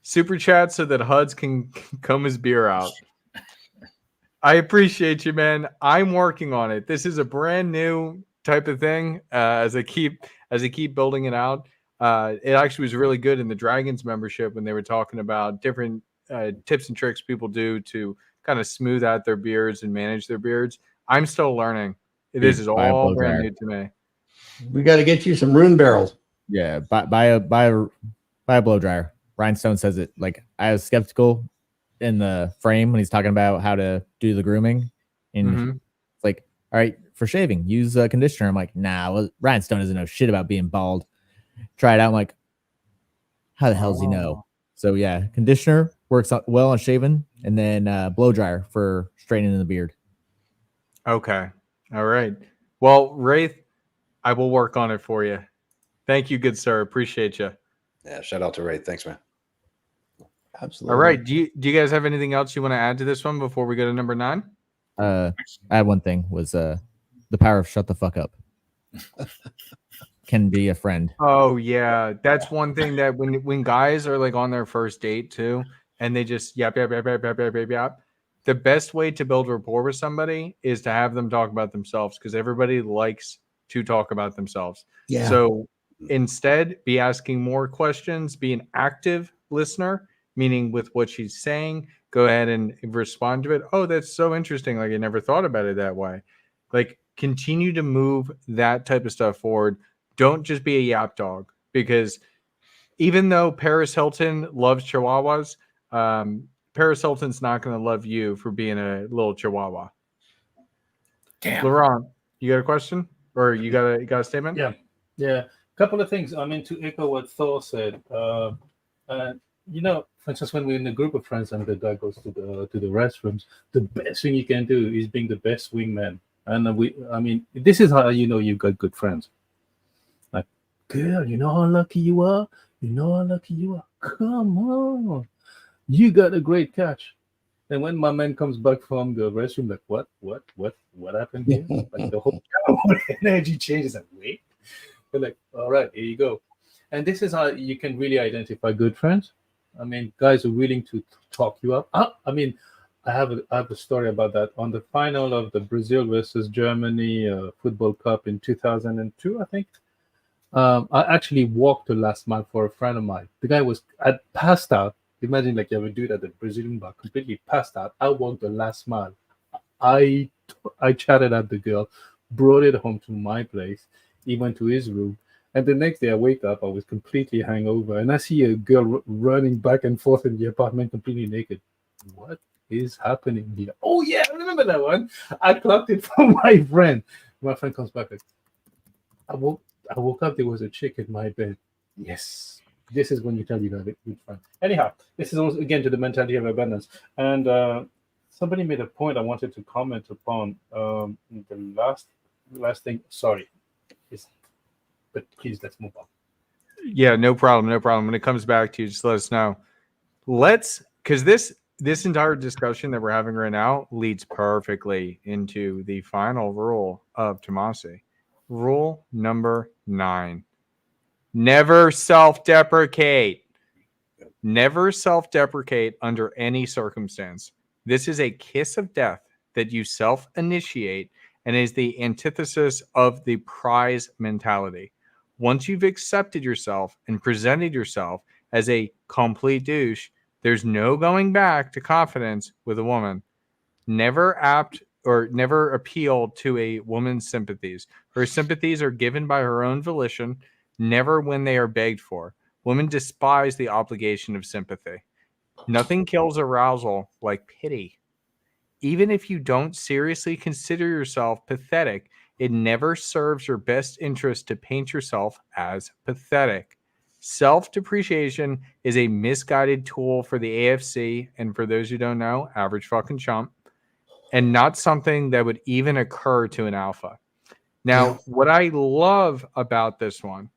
Super chat so that Huds can comb his beer out. I appreciate you, man. I'm working on it. This is a brand new type of thing. As I keep building it out, it actually was really good in the Dragons membership when they were talking about different tips and tricks people do to kind of smooth out their beards and manage their beards. I'm still learning. This is buy a all blow brand dryer. new to me. We got to get you some rune barrels. Yeah, buy a blow dryer. Rhinestone says it. Like, I was skeptical in the frame when he's talking about how to do the grooming, and Mhm. it's like, all right, for shaving, use a conditioner. I'm like, nah, well, Rhinestone doesn't know shit about being bald. Try it out. I'm like, how the hell does he know? So yeah, conditioner works well on shaving, and then blow dryer for straightening the beard. Okay. All right. Well, Wraith, I will work on it for you. Thank you, good sir. Appreciate you. Yeah, shout out to Ray. Thanks, man. Absolutely. All right. Do you guys have anything else you want to add to this one before we go to number 9? I had one thing was the power of shut the fuck up can be a friend. Oh yeah, that's one thing that when guys are like on their first date too, and they just yap yap yap yap yap yap yap yap. The best way to build rapport with somebody is to have them talk about themselves because everybody likes to talk about themselves. Yeah. So instead, be asking more questions. Be an active listener, meaning with what she's saying, go ahead and respond to it. Oh, that's so interesting. Like I never thought about it that way. Like continue to move that type of stuff forward. Don't just be a yap dog because even though Paris Hilton loves Chihuahuas, Paris Hilton's not going to love you for being a little Chihuahua. Damn. Laurent, you got a question or you got a statement? Yeah. Couple of things. I mean, to echo what Thor said, you know, for instance, when we're in a group of friends and the guy goes to the restrooms, the best thing you can do is being the best wingman. And this is how you know you've got good friends. Like, girl, you know how lucky you are. You know how lucky you are. Come on, you got a great catch. And when my man comes back from the restroom, like, what happened here? Like the whole energy changes. And wait, they're like, all right, here you go. And this is how you can really identify good friends. I mean, guys are willing to talk you up. I have a story about that. On the final of the Brazil versus Germany football cup in 2002, I think. I actually walked the last mile for a friend of mine. The guy I passed out. Imagine like you have a dude at the Brazilian bar, completely passed out. I walked the last mile. I chatted at the girl, brought it home to my place. He went to his room. And the next day I wake up, I was completely hungover. And I see a girl running back and forth in the apartment completely naked. What is happening here? Oh, yeah, I remember that one. I clocked it from my friend. My friend comes back like, I woke up, there was a chick in my bed. Yes. This is when you tell you have a good friend. Anyhow, this is also, again, to the mentality of abundance. And somebody made a point I wanted to comment upon. The last thing, sorry. But please, let's move on. Yeah, no problem. When it comes back to you, just let us know. Because this entire discussion that we're having right now leads perfectly into the final rule of Tomassi. Rule number 9. Never self-deprecate. Never self-deprecate under any circumstance. This is a kiss of death that you self-initiate and is the antithesis of the prize mentality. Once you've accepted yourself and presented yourself as a complete douche, there's no going back to confidence with a woman. Never appeal to a woman's sympathies. Her sympathies are given by her own volition, never when they are begged for. Women despise the obligation of sympathy. Nothing kills arousal like pity. Even if you don't seriously consider yourself pathetic, it never serves your best interest to paint yourself as pathetic. Self-depreciation is a misguided tool for the AFC, and for those who don't know, average fucking chump, and not something that would even occur to an alpha. Now, what I love about this one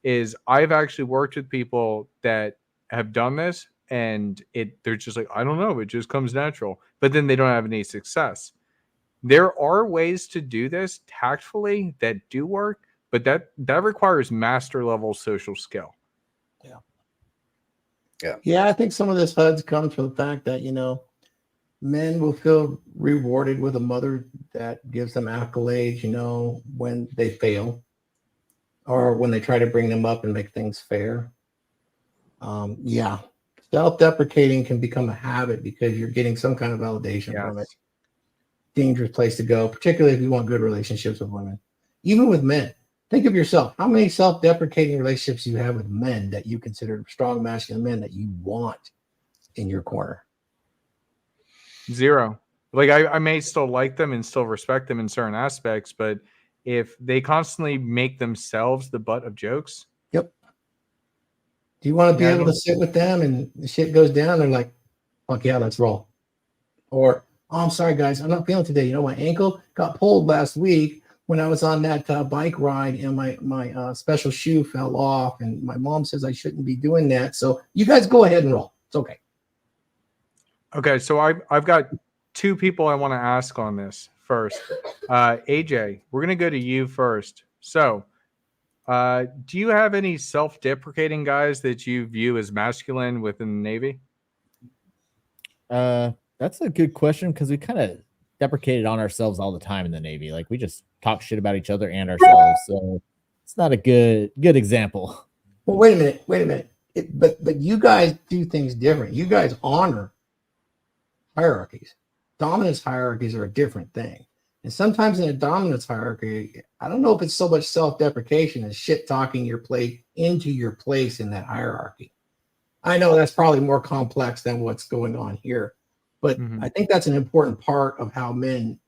is I've actually worked with people that have done this, and they're just like, I don't know, it just comes natural. But then they don't have any success. There are ways to do this tactfully that do work, but that requires master level social skill. Yeah, I think some of this HUDs comes from the fact that, men will feel rewarded with a mother that gives them accolades, when they fail or when they try to bring them up and make things fair. Yeah, self-deprecating can become a habit because you're getting some kind of validation from it. Yes. Dangerous place to go, particularly if you want good relationships with women. Even with men, think of yourself. How many self-deprecating relationships you have with men that you consider strong masculine men that you want in your corner? Zero. Like I may still like them and still respect them in certain aspects, but if they constantly make themselves the butt of jokes, Yep. Do you want to be Yeah, I able to don't- sit with them and the shit goes down? They're like, fuck yeah, let's roll. Or, oh, I'm sorry, guys, I'm not feeling today. My ankle got pulled last week when I was on that bike ride, and my special shoe fell off, and my mom says I shouldn't be doing that. So you guys go ahead and roll. It's okay. Okay, so I've got two people I want to ask on this first. AJ, we're gonna go to you first. So, do you have any self-deprecating guys that you view as masculine within the Navy? That's a good question because we kind of deprecated on ourselves all the time in the Navy. Like we just talk shit about each other and ourselves. So it's not a good example. Well, wait a minute. But you guys do things different. You guys honor hierarchies. Dominance hierarchies are a different thing. And sometimes in a dominance hierarchy, I don't know if it's so much self-deprecation as shit talking your place into your place in that hierarchy. I know that's probably more complex than what's going on here, but I think that's an important part of how men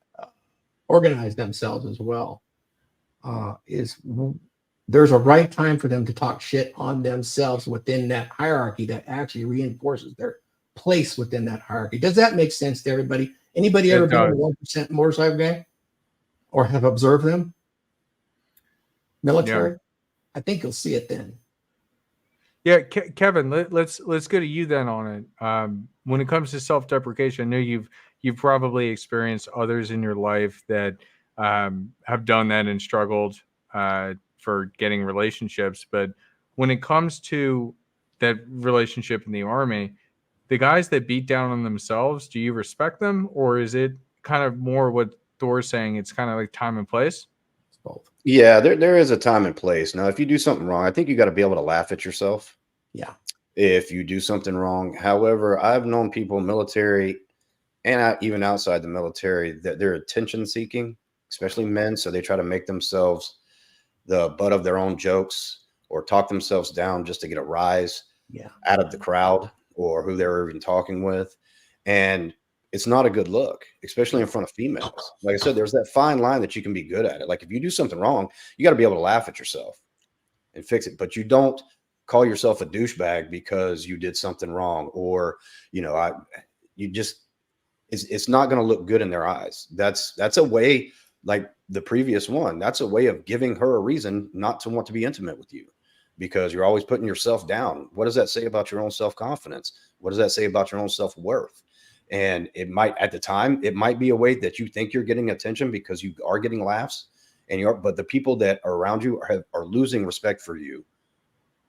organize themselves as well. There's a right time for them to talk shit on themselves within that hierarchy that actually reinforces their place within that hierarchy. Does that make sense to everybody? Anybody ever been in a 1% motorcycle gang or have observed them? Military? Yeah. I think you'll see it then. Yeah, Kevin, let's go to you then on it. When it comes to self-deprecation, I know you've probably experienced others in your life that have done that and struggled for getting relationships. But when it comes to that relationship in the Army, the guys that beat down on themselves, do you respect them, or is it kind of more what Thor's saying? It's kind of like time and place. It's both. Yeah, there is a time and place. Now, if you do something wrong, I think you got to be able to laugh at yourself. Yeah. If you do something wrong. However, I've known people military and even outside the military that they're attention seeking, especially men. So they try to make themselves the butt of their own jokes or talk themselves down just to get a rise out of the crowd or who they're even talking with. And it's not a good look, especially in front of females. Like I said, there's that fine line that you can be good at it. Like if you do something wrong, you got to be able to laugh at yourself and fix it. But you don't call yourself a douchebag because you did something wrong, or it's not going to look good in their eyes. That's a way, like the previous one, that's a way of giving her a reason not to want to be intimate with you, because you're always putting yourself down. What does that say about your own self-confidence? What does that say about your own self-worth? And it might, at the time, it might be a way that you think you're getting attention because you are getting laughs, but the people that are around you are losing respect for you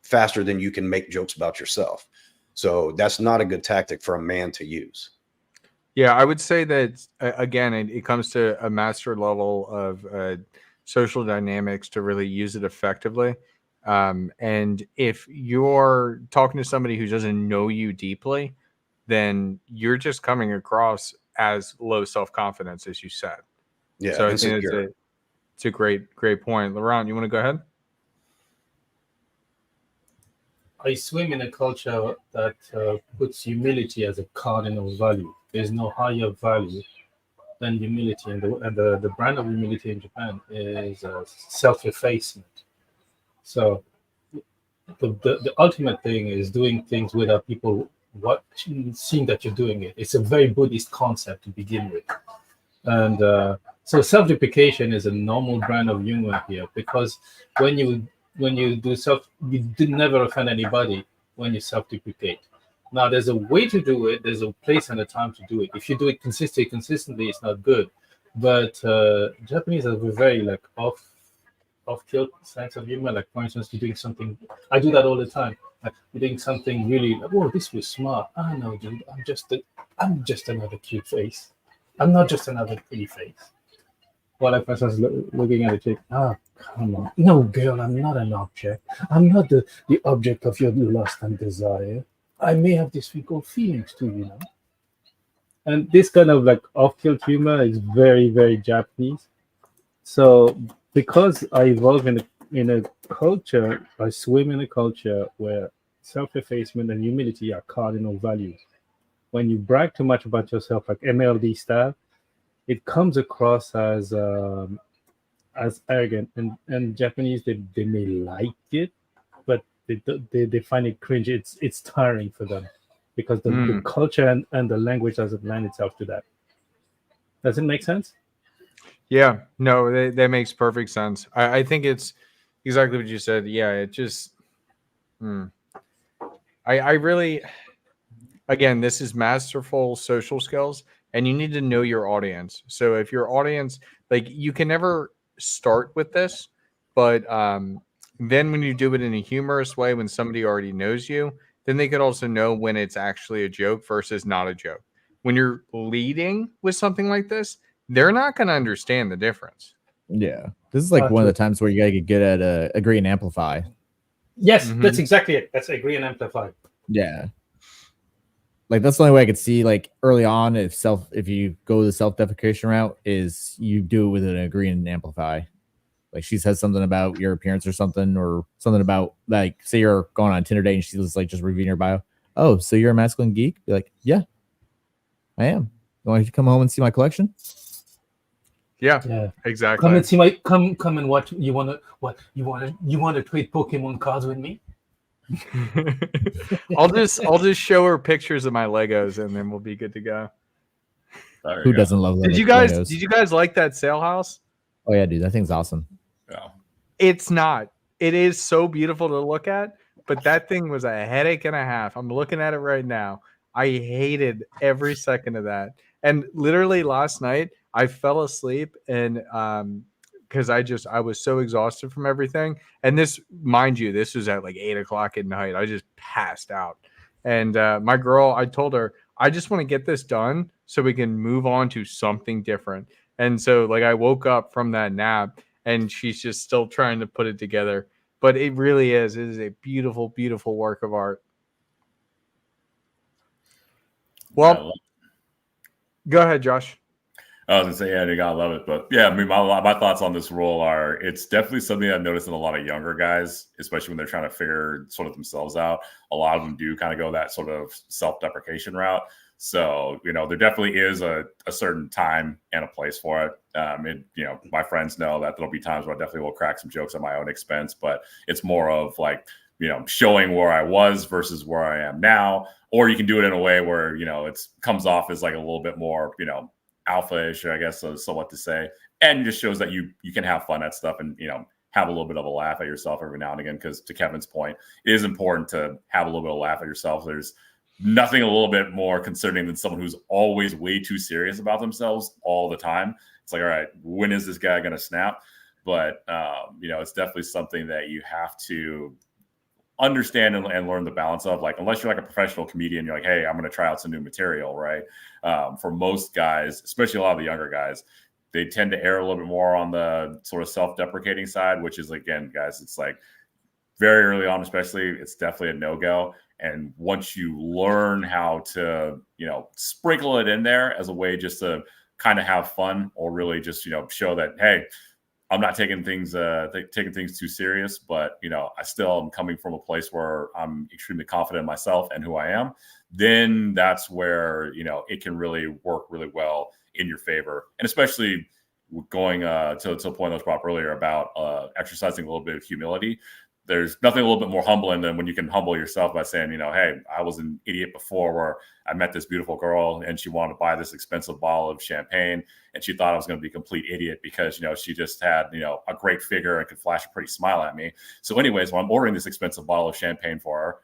faster than you can make jokes about yourself. So that's not a good tactic for a man to use. Yeah, I would say that again, it comes to a master level of social dynamics to really use it effectively. And if you're talking to somebody who doesn't know you deeply, then you're just coming across as low self-confidence, as you said. Yeah, so I think it's a great point. Laurent, you want to go ahead? I swim in a culture that puts humility as a cardinal value. There's no higher value than humility, and the brand of humility in Japan is self-effacement. So the ultimate thing is doing things without people seeing that you're doing it. It's a very Buddhist concept to begin with, and so self-deprecation is a normal brand of humor here, because when you do you did never offend anybody when you self-deprecate. Now, there's a way to do it. There's a place and a time to do it. If you do it consistently, it's not good. but Japanese have a very like off tilt sense of humor. Like for instance, you're doing something. I do that all the time. Like you're doing something really. Like, oh, this was smart. I know, dude. I'm just another cute face. I'm not just another pretty face. Well, like for instance, looking at a chick. Ah, come on. No, girl, I'm not an object. I'm not the object of your lust and desire. I may have this thing called feelings too, you know. And this kind of like off-tilt humor is very, very Japanese. So because I evolve in a culture, I swim in a culture where self-effacement and humility are cardinal values. When you brag too much about yourself, like MLD style, it comes across as arrogant. And Japanese they may like it, but they find it cringe. It's tiring for them because the culture and the language doesn't lend itself to that. Does it make sense? Yeah, no, that makes perfect sense. I think it's exactly what you said. Yeah, it just, I really, again, this is masterful social skills, and you need to know your audience. So if your audience, like, you can never start with this, but then when you do it in a humorous way, when somebody already knows you, then they could also know when it's actually a joke versus not a joke. When you're leading with something like this, they're not going to understand the difference. Yeah, this is like one of True. the times where you gotta get good at agree and amplify. Yes, Mhm. that's exactly it. That's agree and amplify. Yeah, like that's the only way I could see like early on if you go the self-deprecation route is you do it with an agree and amplify. Like she says something about your appearance or something about like say you're going on a Tinder date and she's like just reviewing your bio. Oh, so you're a masculine geek? Be like, yeah, I am. You want to come home and see my collection? Yeah, Yeah. exactly. Come and see my come and watch. You wanna trade Pokemon cards with me? I'll just show her pictures of my Legos, and then we'll be good to go. There you Who go. doesn't love Did you guys like that sale house? Oh yeah, dude, that thing's awesome. Yeah. It's not. It is so beautiful to look at, but that thing was a headache and a half. I'm looking at it right now. I hated every second of that. And literally last night, I fell asleep and because I was so exhausted from everything. And this, mind you, this was at like 8 o'clock at night. I just passed out. And my girl, I told her, I just want to get this done so we can move on to something different. And so, like, I woke up from that nap and she's just still trying to put it together. But it really is. It is a beautiful, beautiful work of art. Well, go ahead, Josh. I was gonna say, yeah, you gotta love it. But yeah, I mean, my thoughts on this role are it's definitely something I've noticed in a lot of younger guys, especially when they're trying to figure sort of themselves out. A lot of them do kind of go that sort of self-deprecation route. So, there definitely is a certain time and a place for it. My friends know that there'll be times where I definitely will crack some jokes at my own expense, but it's more of like, showing where I was versus where I am now. Or you can do it in a way where, it comes off as like a little bit more, alpha-ish, I guess, so what to say. And it just shows that you can have fun at stuff and, have a little bit of a laugh at yourself every now and again. Because to Kevin's point, it is important to have a little bit of a laugh at yourself. There's nothing a little bit more concerning than someone who's always way too serious about themselves all the time. It's like, all right, when is this guy going to snap? But, it's definitely something that you have to understand and learn the balance of. Like, unless you're like a professional comedian, you're like, hey, I'm going to try out some new material, right? For most guys, especially a lot of the younger guys, they tend to err a little bit more on the sort of self-deprecating side, which is, again, guys, it's like very early on, especially, it's definitely a no-go. And once you learn how to, sprinkle it in there as a way just to kind of have fun or really just, show that, hey, I'm not taking things too serious, but I still am coming from a place where I'm extremely confident in myself and who I am. Then that's where it can really work really well in your favor, and especially going to a point that was brought up earlier about exercising a little bit of humility. There's nothing a little bit more humbling than when you can humble yourself by saying, hey, I was an idiot before where I met this beautiful girl and she wanted to buy this expensive bottle of champagne and she thought I was going to be a complete idiot because, she just had, a great figure and could flash a pretty smile at me. So anyways, when I'm ordering this expensive bottle of champagne for her,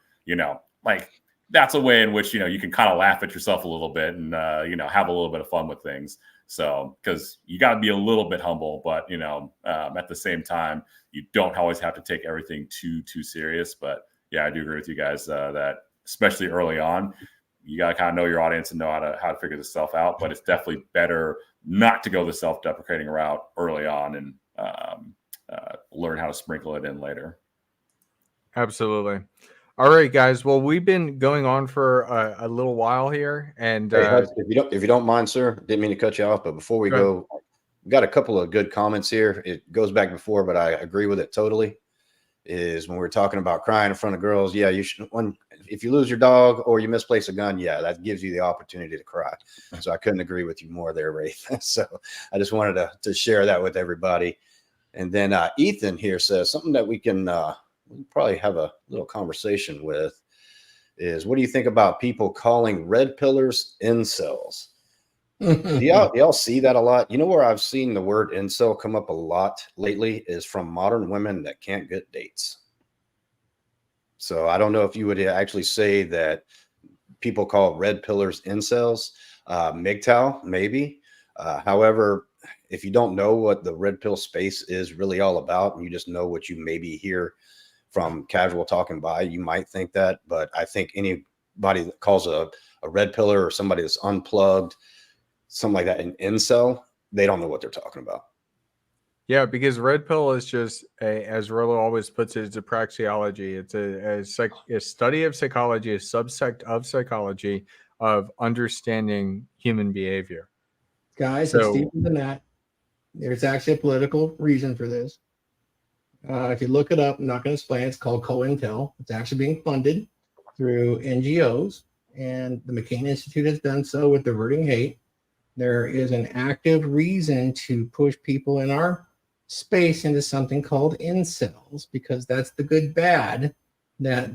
like that's a way in which, you can kind of laugh at yourself a little bit and, have a little bit of fun with things. So, because you got to be a little bit humble, but, at the same time, you don't always have to take everything too serious. But yeah, I do agree with you guys that especially early on, you got to kind of know your audience and know how to figure this stuff out. But it's definitely better not to go the self-deprecating route early on and learn how to sprinkle it in later. Absolutely. All right, guys. Well, we've been going on for a little while here, and Hey, Huds, if you don't mind, sir, didn't mean to cut you off, but before we go, we've got a couple of good comments here. It goes back before, but I agree with it totally. Is when we're talking about crying in front of girls, yeah, you should. If you lose your dog or you misplace a gun, yeah, that gives you the opportunity to cry. So I couldn't agree with you more there, Wraith. So I just wanted to share that with everybody. And then Ethan here says something that we can we'll probably have a little conversation with is, what do you think about people calling red pillars incels? Do y'all see that a lot? You know where I've seen the word incel come up a lot lately is from modern women that can't get dates. So I don't know if you would actually say that people call red pillars incels. MGTOW, maybe. However, if you don't know what the red pill space is really all about, and you just know what you maybe hear from casual talking by, you might think that. But I think anybody that calls a red pillar or somebody that's unplugged, something like that, an incel, they don't know what they're talking about. Yeah, because red pill is just as Rollo always puts it, it's a praxeology. It's a study of psychology, a subsect of psychology of understanding human behavior. Guys, it's deeper than that. There's actually a political reason for this. If you look it up, I'm not going to explain. It's called COINTEL. It's actually being funded through NGOs, and the McCain Institute has done so with diverting hate. There is an active reason to push people in our space into something called incels, because that's the good bad that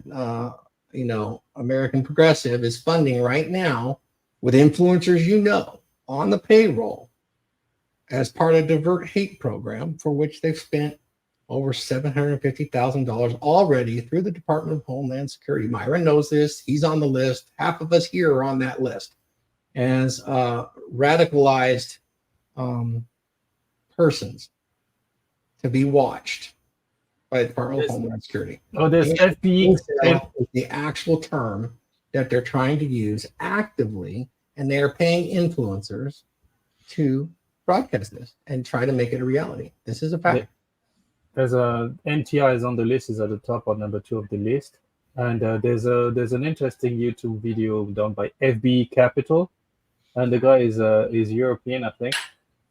American Progressive is funding right now with influencers on the payroll as part of Divert Hate program, for which they've spent over $750,000 already through the Department of Homeland Security. Myron knows this. He's on the list. Half of us here are on that list as radicalized persons to be watched by the Department of Homeland Security. Oh, there's FB. The actual term that they're trying to use actively, and they are paying influencers to broadcast this and try to make it a reality. This is a fact. There's NTI is on the list, is at the top or number 2 of the list, and there's an interesting YouTube video done by FB Capital, and the guy is European, I think.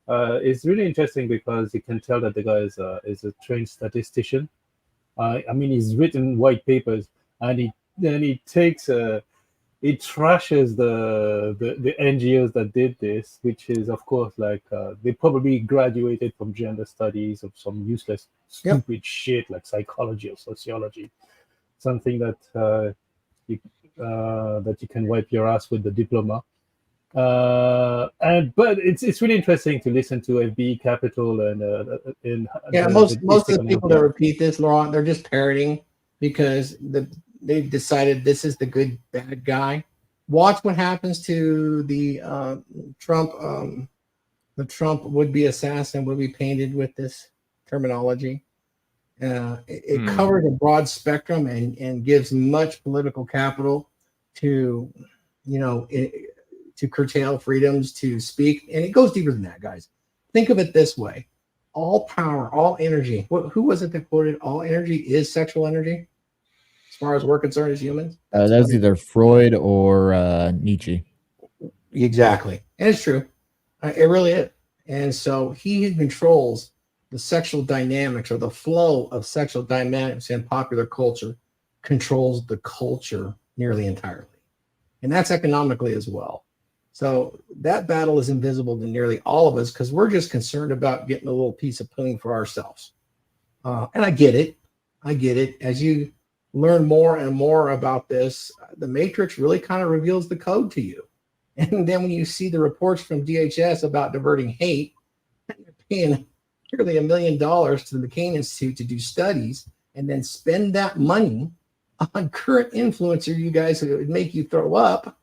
It's really interesting because you can tell that the guy is a trained statistician. I mean, he's written white papers, and he takes it trashes the NGOs that did this, which is, of course, like they probably graduated from gender studies of some useless, stupid shit like psychology or sociology, something that you can wipe your ass with the diploma. But it's really interesting to listen to FB Capital and most of the people that repeat this, Laurent, they're just parroting because they've decided this is the good bad guy. Watch what happens to the Trump would-be assassin will be painted with this terminology. It covers a broad spectrum and gives much political capital to to curtail freedoms to speak, and it goes deeper than that, guys. Think of it this way: all power, all energy. Who was it that quoted, "All energy is sexual energy"? As far as we're concerned as humans, that's either Freud or Nietzsche. Exactly, and it's true. It really is. And so he who controls the sexual dynamics or the flow of sexual dynamics in popular culture controls the culture nearly entirely, and that's economically as well. So that battle is invisible to nearly all of us because we're just concerned about getting a little piece of pudding for ourselves. And I get it. As you learn more and more about this, the Matrix really kind of reveals the code to you. And then when you see the reports from DHS about diverting hate, you're paying nearly $1 million to the McCain Institute to do studies and then spend that money on current influencer, you guys, it would make you throw up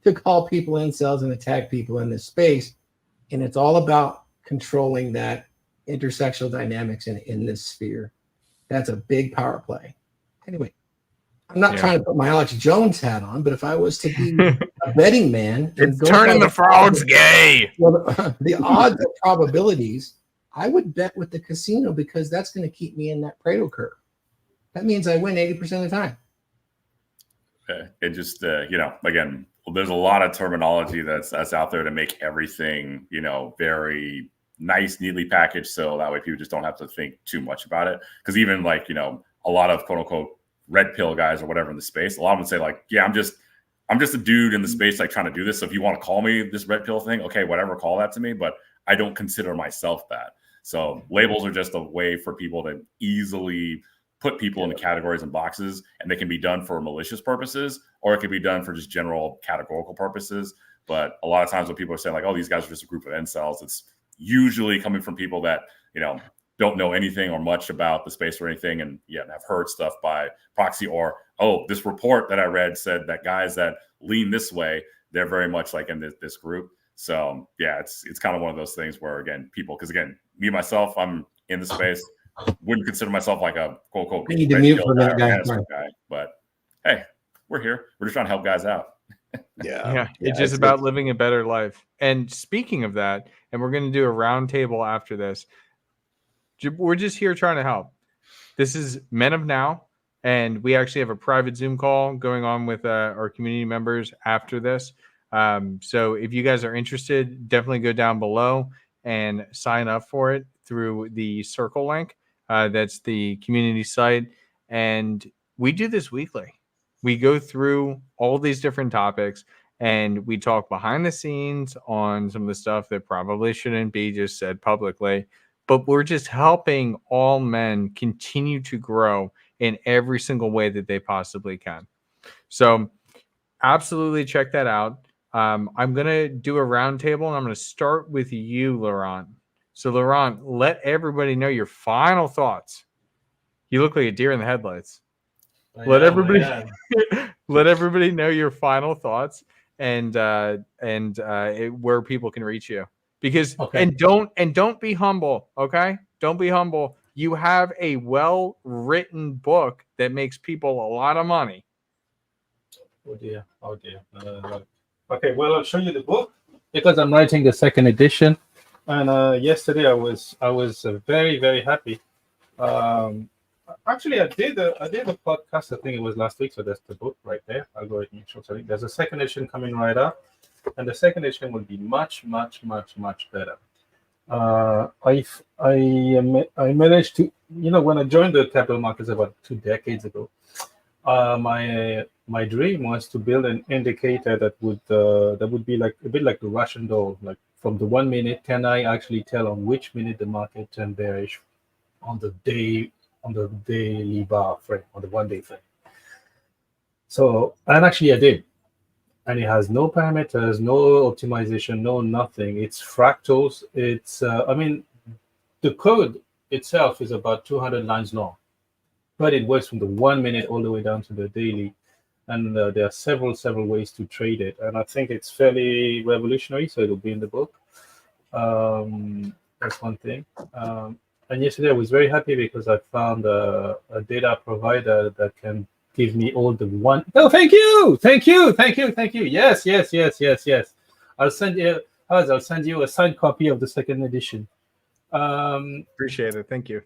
to call people incels and attack people in this space. And it's all about controlling that intersexual dynamics in this sphere. That's a big power play. Anyway, I'm not trying to put my Alex Jones hat on, but if I was to be a betting man, it's turning the frogs gay. Well, the odds of probabilities, I would bet with the casino because that's going to keep me in that Pareto curve. That means I win 80% of the time. It just, again, there's a lot of terminology that's out there to make everything, very nice, neatly packaged. So that way people just don't have to think too much about it. Because even a lot of quote unquote red pill guys or whatever in the space, a lot of them say I'm just a dude in the space trying to do this. So if you want to call me this red pill thing, okay, whatever, call that to me. But I don't consider myself that. So labels are just a way for people to easily put people into categories and boxes, and they can be done for malicious purposes, or it can be done for just general categorical purposes. But a lot of times when people are saying oh, these guys are just a group of incels, it's usually coming from people that, don't know anything or much about the space or anything, and have heard stuff by proxy, or, oh, this report that I read said that guys that lean this way, they're very much in this group. So it's kind of one of those things where, again, people, because again, me myself, I'm in the space, wouldn't consider myself a quote unquote need to mute for that guy, but hey, we're here. We're just trying to help guys out. It's just about living a better life. And speaking of that, and we're going to do a round table after this. We're just here trying to help. This is Men of Now, and we actually have a private Zoom call going on with our community members after this. So if you guys are interested, definitely go down below and sign up for it through the Circle link. That's the community site. And we do this weekly. We go through all these different topics and we talk behind the scenes on some of the stuff that probably shouldn't be just said publicly. But we're just helping all men continue to grow in every single way that they possibly can. So absolutely check that out. I'm going to do a roundtable, and I'm going to start with you, Laurent. So, Laurent, let everybody know your final thoughts. You look like a deer in the headlights. Let everybody know your final thoughts and where people can reach you. Because and don't be humble, okay? Don't be humble. You have a well-written book that makes people a lot of money. Oh dear. Okay, well, I'll show you the book because I'm writing the second edition. And yesterday I was very, very happy. Actually, I did a podcast. I think it was last week. So that's the book right there. Algorithmic short selling. There's a second edition coming right up, and the second edition will be much, much, much, much better. I managed to, when I joined the capital markets about 2 decades ago, my dream was to build an indicator that would be a bit like the Russian doll, like from the 1 minute, can I actually tell on which minute the market turned bearish on the daily bar frame, on the 1 day frame. So, and actually I did. And it has no parameters, no optimization, no nothing. It's fractals. It's, the code itself is about 200 lines long, but it works from the 1 minute all the way down to the daily. And there are several ways to trade it. And I think it's fairly revolutionary, so it'll be in the book. That's one thing. And yesterday I was very happy because I found a data provider that can give me all the one. Oh, thank you. Yes. I'll send you a signed copy of the second edition. Appreciate it. Thank you.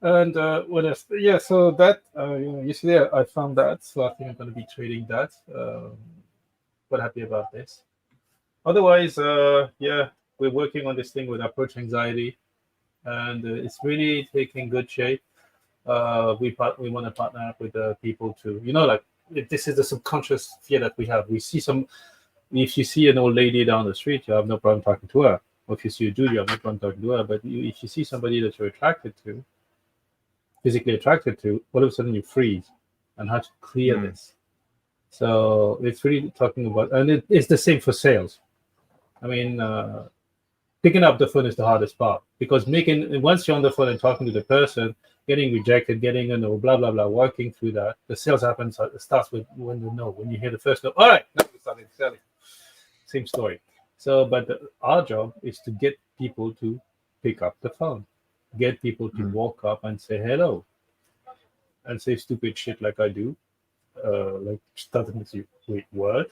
And what else? Yeah, so that yesterday I found that, so I think I'm going to be trading that. Quite happy about this. Otherwise, we're working on this thing with approach anxiety, and it's really taking good shape. We want to partner up with people to, this is the subconscious fear that we have. If you see an old lady down the street, you have no problem talking to her. Or if you see a dude, you have no problem talking to her. But if you see somebody that you're physically attracted to, all of a sudden you freeze, and how to clear this. So it's really talking about, and it's the same for sales. I mean, picking up the phone is the hardest part, because once you're on the phone and talking to the person, getting rejected, getting a no, blah blah blah, working through that. The sales happens. It starts with when the no. When you hear the first no, all right, now we started selling. Same story. So, but our job is to get people to pick up the phone, get people to walk up and say hello, and say stupid shit like I do, like starting with you. Wait, what?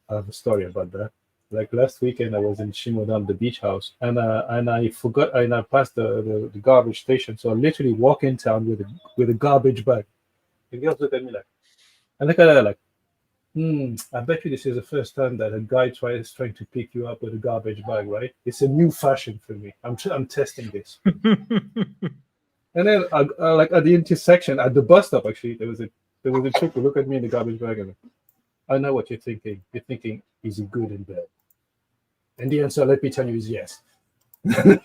I have a story about that. Like last weekend, I was in Shimodan, the beach house, and I forgot, and I passed the garbage station. So I literally walk in town with a garbage bag. The girls look at me like, I look at her like, I bet you this is the first time that a guy trying to pick you up with a garbage bag, right? It's a new fashion for me. I'm testing this. And then like at the intersection, at the bus stop, actually, there was a chick who looked at me in the garbage bag and I know what you're thinking. You're thinking, is he good in bed? And the answer, let me tell you, is yes. Wait,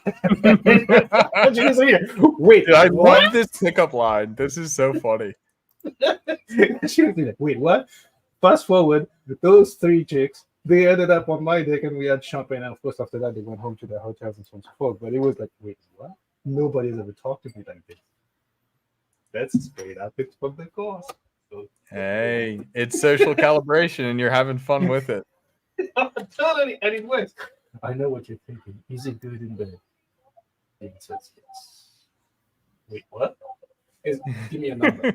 Dude, I love this pickup line. This is so funny. She was like, wait, what? Fast forward, those three chicks, they ended up on my deck and we had champagne. And of course, after that, they went home to their hotels and so on and so forth. But it was like, wait, what? Nobody's ever talked to me like this. That's straight out from the course. So, Hey, it's social calibration and you're having fun with it. totally, and it works. I know what you're thinking. Is it good in bed? It says yes. Wait, what? Give me a number.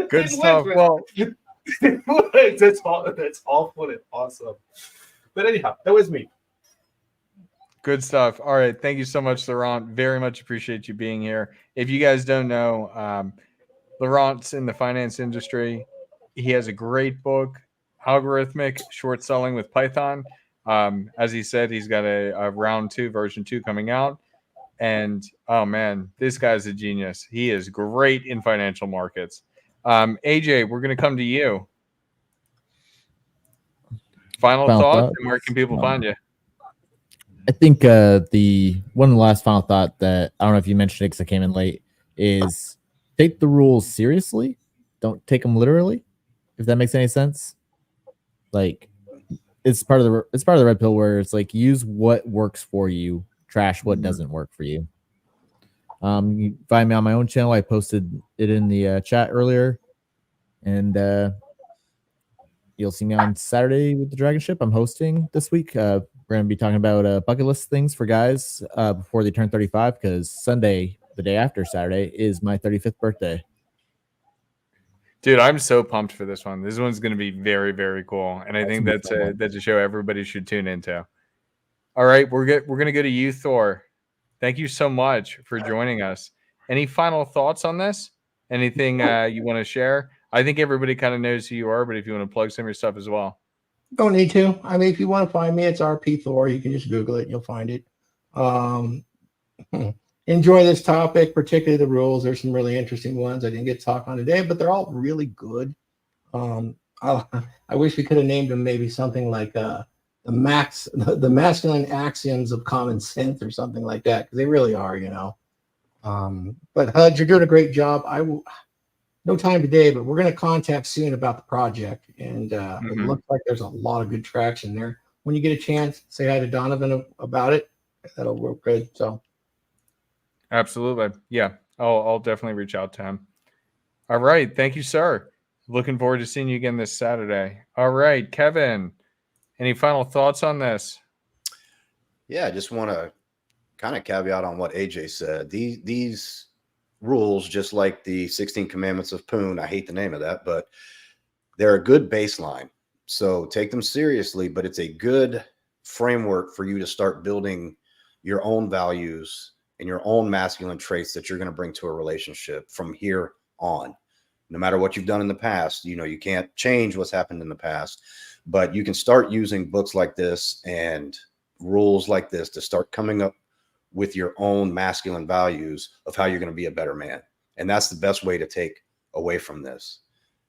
Good stuff. Well, that's awful and awesome. But anyhow, that was me. good stuff. All right. Thank you so much, Laurent. Very much appreciate you being here. If you guys don't know, Laurent's in the finance industry. He has a great book, Algorithmic Short Selling with Python. As he said, he's got a round 2, version 2 coming out. And oh man, this guy's a genius. He is great in financial markets. AJ, we're going to come to you. Final thought, and where can people find you? I think the last final thought that I don't know if you mentioned it because I came in late is take the rules seriously. Don't take them literally. If that makes any sense. Like it's part of the red pill where it's like use what works for you, trash what doesn't work for you. You find me on my own channel. I posted it in the chat earlier, and you'll see me on Saturday with the Dragon Ship. I'm hosting this week. We're going to be talking about bucket list things for guys before they turn 35, because Sunday, the day after Saturday, is my 35th birthday. Dude, I'm so pumped for this one. This one's going to be very, very cool, and I think that's a show everybody should tune into. All right, we're going to go to you, Thor. Thank you so much for joining us. Any final thoughts on this? Anything you want to share? I think everybody kind of knows who you are, but if you want to plug some of your stuff as well. Don't need to. I mean, if you want to find me, it's RP Thor. You can just Google it. You'll find it. Enjoy this topic, particularly the rules. There's some really interesting ones I didn't get to talk on today, but they're all really good. I wish we could have named them maybe something like the masculine axioms of common sense or something like that, because they really are, you know. But Huds, you're doing a great job. No time today, but we're going to contact soon about the project, and it looks like there's a lot of good traction there. When you get a chance, say hi to Donovan about it. That'll work good. So, absolutely, yeah, I'll definitely reach out to him. All right, thank you, sir. Looking forward to seeing you again this Saturday. All right, Kevin, any final thoughts on this? Yeah, I just want to kind of caveat on what AJ said. These rules, just like the 16 commandments of Poon, I hate the name of that, but they're a good baseline. So take them seriously, but it's a good framework for you to start building your own values and your own masculine traits that you're going to bring to a relationship from here on. No matter what you've done in the past, you know, you can't change what's happened in the past, but you can start using books like this and rules like this to start coming up with your own masculine values of how you're going to be a better man. And that's the best way to take away from this.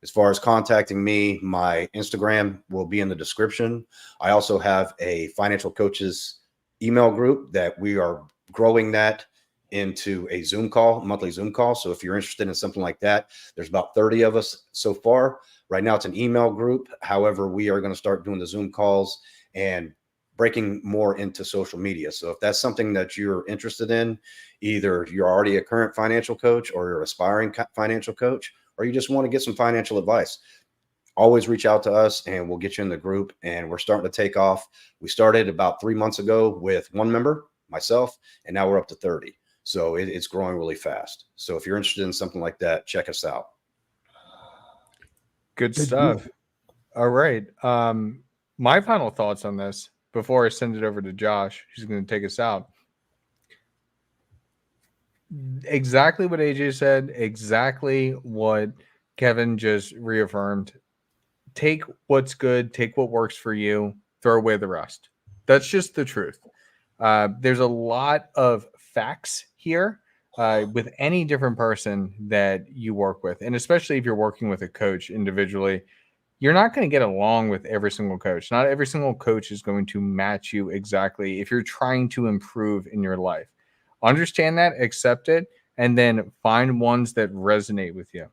As far as contacting me, my Instagram will be in the description. I also have a financial coaches email group that we are growing that into a Zoom call, monthly Zoom call. So if you're interested in something like that, there's about 30 of us so far. Right now it's an email group. However, we are going to start doing the Zoom calls and breaking more into social media. So if that's something that you're interested in, either you're already a current financial coach or you're an aspiring financial coach, or you just want to get some financial advice, always reach out to us and we'll get you in the group. And we're starting to take off. We started about 3 months ago with 1 member, myself, and now we're up to 30. So it's growing really fast. So if you're interested in something like that, check us out. Good Good stuff. deal. All right. My final thoughts on this before I send it over to Josh, who's going to take us out. Exactly what AJ said, exactly what Kevin just reaffirmed. Take what's good, take what works for you, throw away the rest. That's just the truth. There's a lot of facts here with any different person that you work with, and especially if you're working with a coach individually, you're not going to get along with every single coach. Not every single coach is going to match you exactly if you're trying to improve in your life. Understand that, accept it, and then find ones that resonate with you.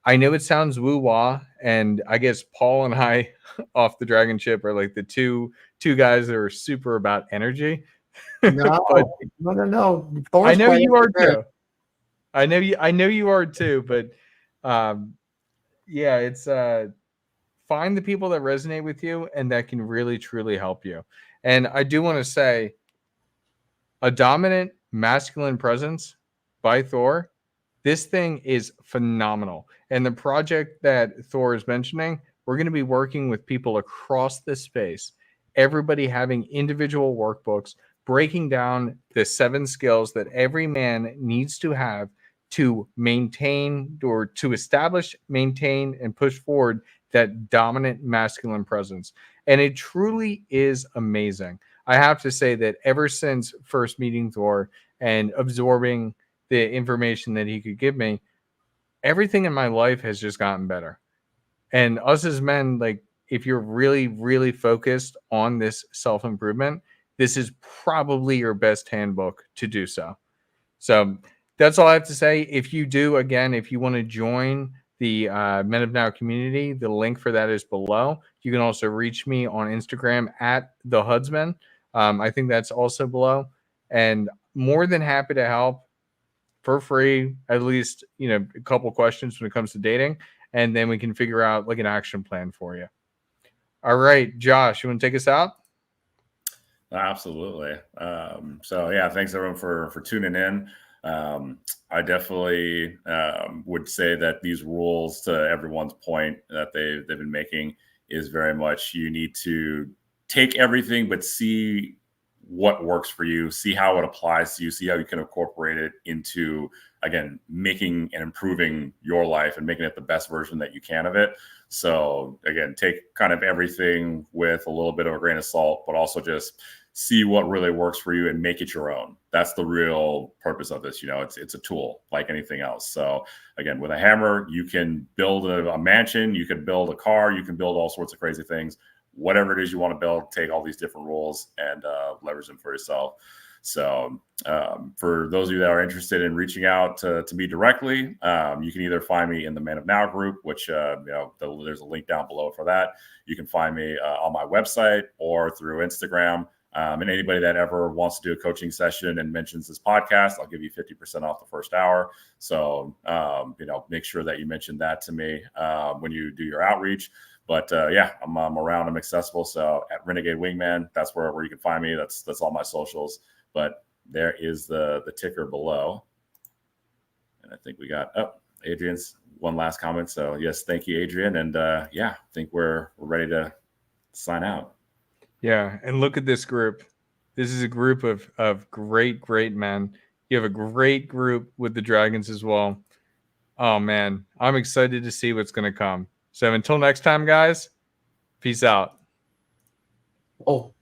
I know it sounds woo-wah, and I guess Paul and I off the Dragon Ship are like the two guys that are super about energy. No, But no. I Thor's know quite you are prepared. too. I know you are too, but yeah, it's find the people that resonate with you and that can really truly help you. And I do want to say A Dominant Masculine Presence by Thor. This thing is phenomenal. And the project that Thor is mentioning, we're going to be working with people across the space, everybody having individual workbooks, breaking down the 7 skills that every man needs to have to maintain or to establish, maintain, and push forward that dominant masculine presence. And it truly is amazing. I have to say that ever since first meeting Thor and absorbing the information that he could give me, everything in my life has just gotten better. And us as men, like, if you're really, really focused on this self-improvement, this is probably your best handbook to do so. So that's all I have to say. If you do, again, if you want to join the Men of Now community, the link for that is below. You can also reach me on Instagram at the Hudsman. I think that's also below. And more than happy to help for free, at least, a couple questions when it comes to dating. And then we can figure out like an action plan for you. All right, Josh, you want to take us out? Absolutely. So yeah, thanks everyone for tuning in. I definitely would say that these rules, to everyone's point that they've been making, is very much you need to take everything, but see what works for you, see how it applies to you, see how you can incorporate it into, again, making and improving your life and making it the best version that you can of it. So again, take kind of everything with a little bit of a grain of salt, but also just see what really works for you and make it your own. That's the real purpose of this. It's a tool like anything else. So again, with a hammer, you can build a mansion, you can build a car, you can build all sorts of crazy things. Whatever it is you want to build, take all these different rules and leverage them for yourself. So for those of you that are interested in reaching out to me directly, you can either find me in the Man of Now group, which there's a link down below for that. You can find me on my website or through Instagram. And anybody that ever wants to do a coaching session and mentions this podcast, I'll give you 50% off the first hour. So, make sure that you mention that to me when you do your outreach. But yeah, I'm around, I'm accessible. So at Renegade Wingman, that's where you can find me. That's all my socials. But there is the ticker below. And I think we got Adrian's one last comment. So yes, thank you, Adrian. And yeah, I think we're ready to sign out. Yeah, and look at this group. This is a group of great men. You have a great group with the Dragons as well. Oh man, I'm excited to see what's going to come. So until next time, guys, peace out. Oh.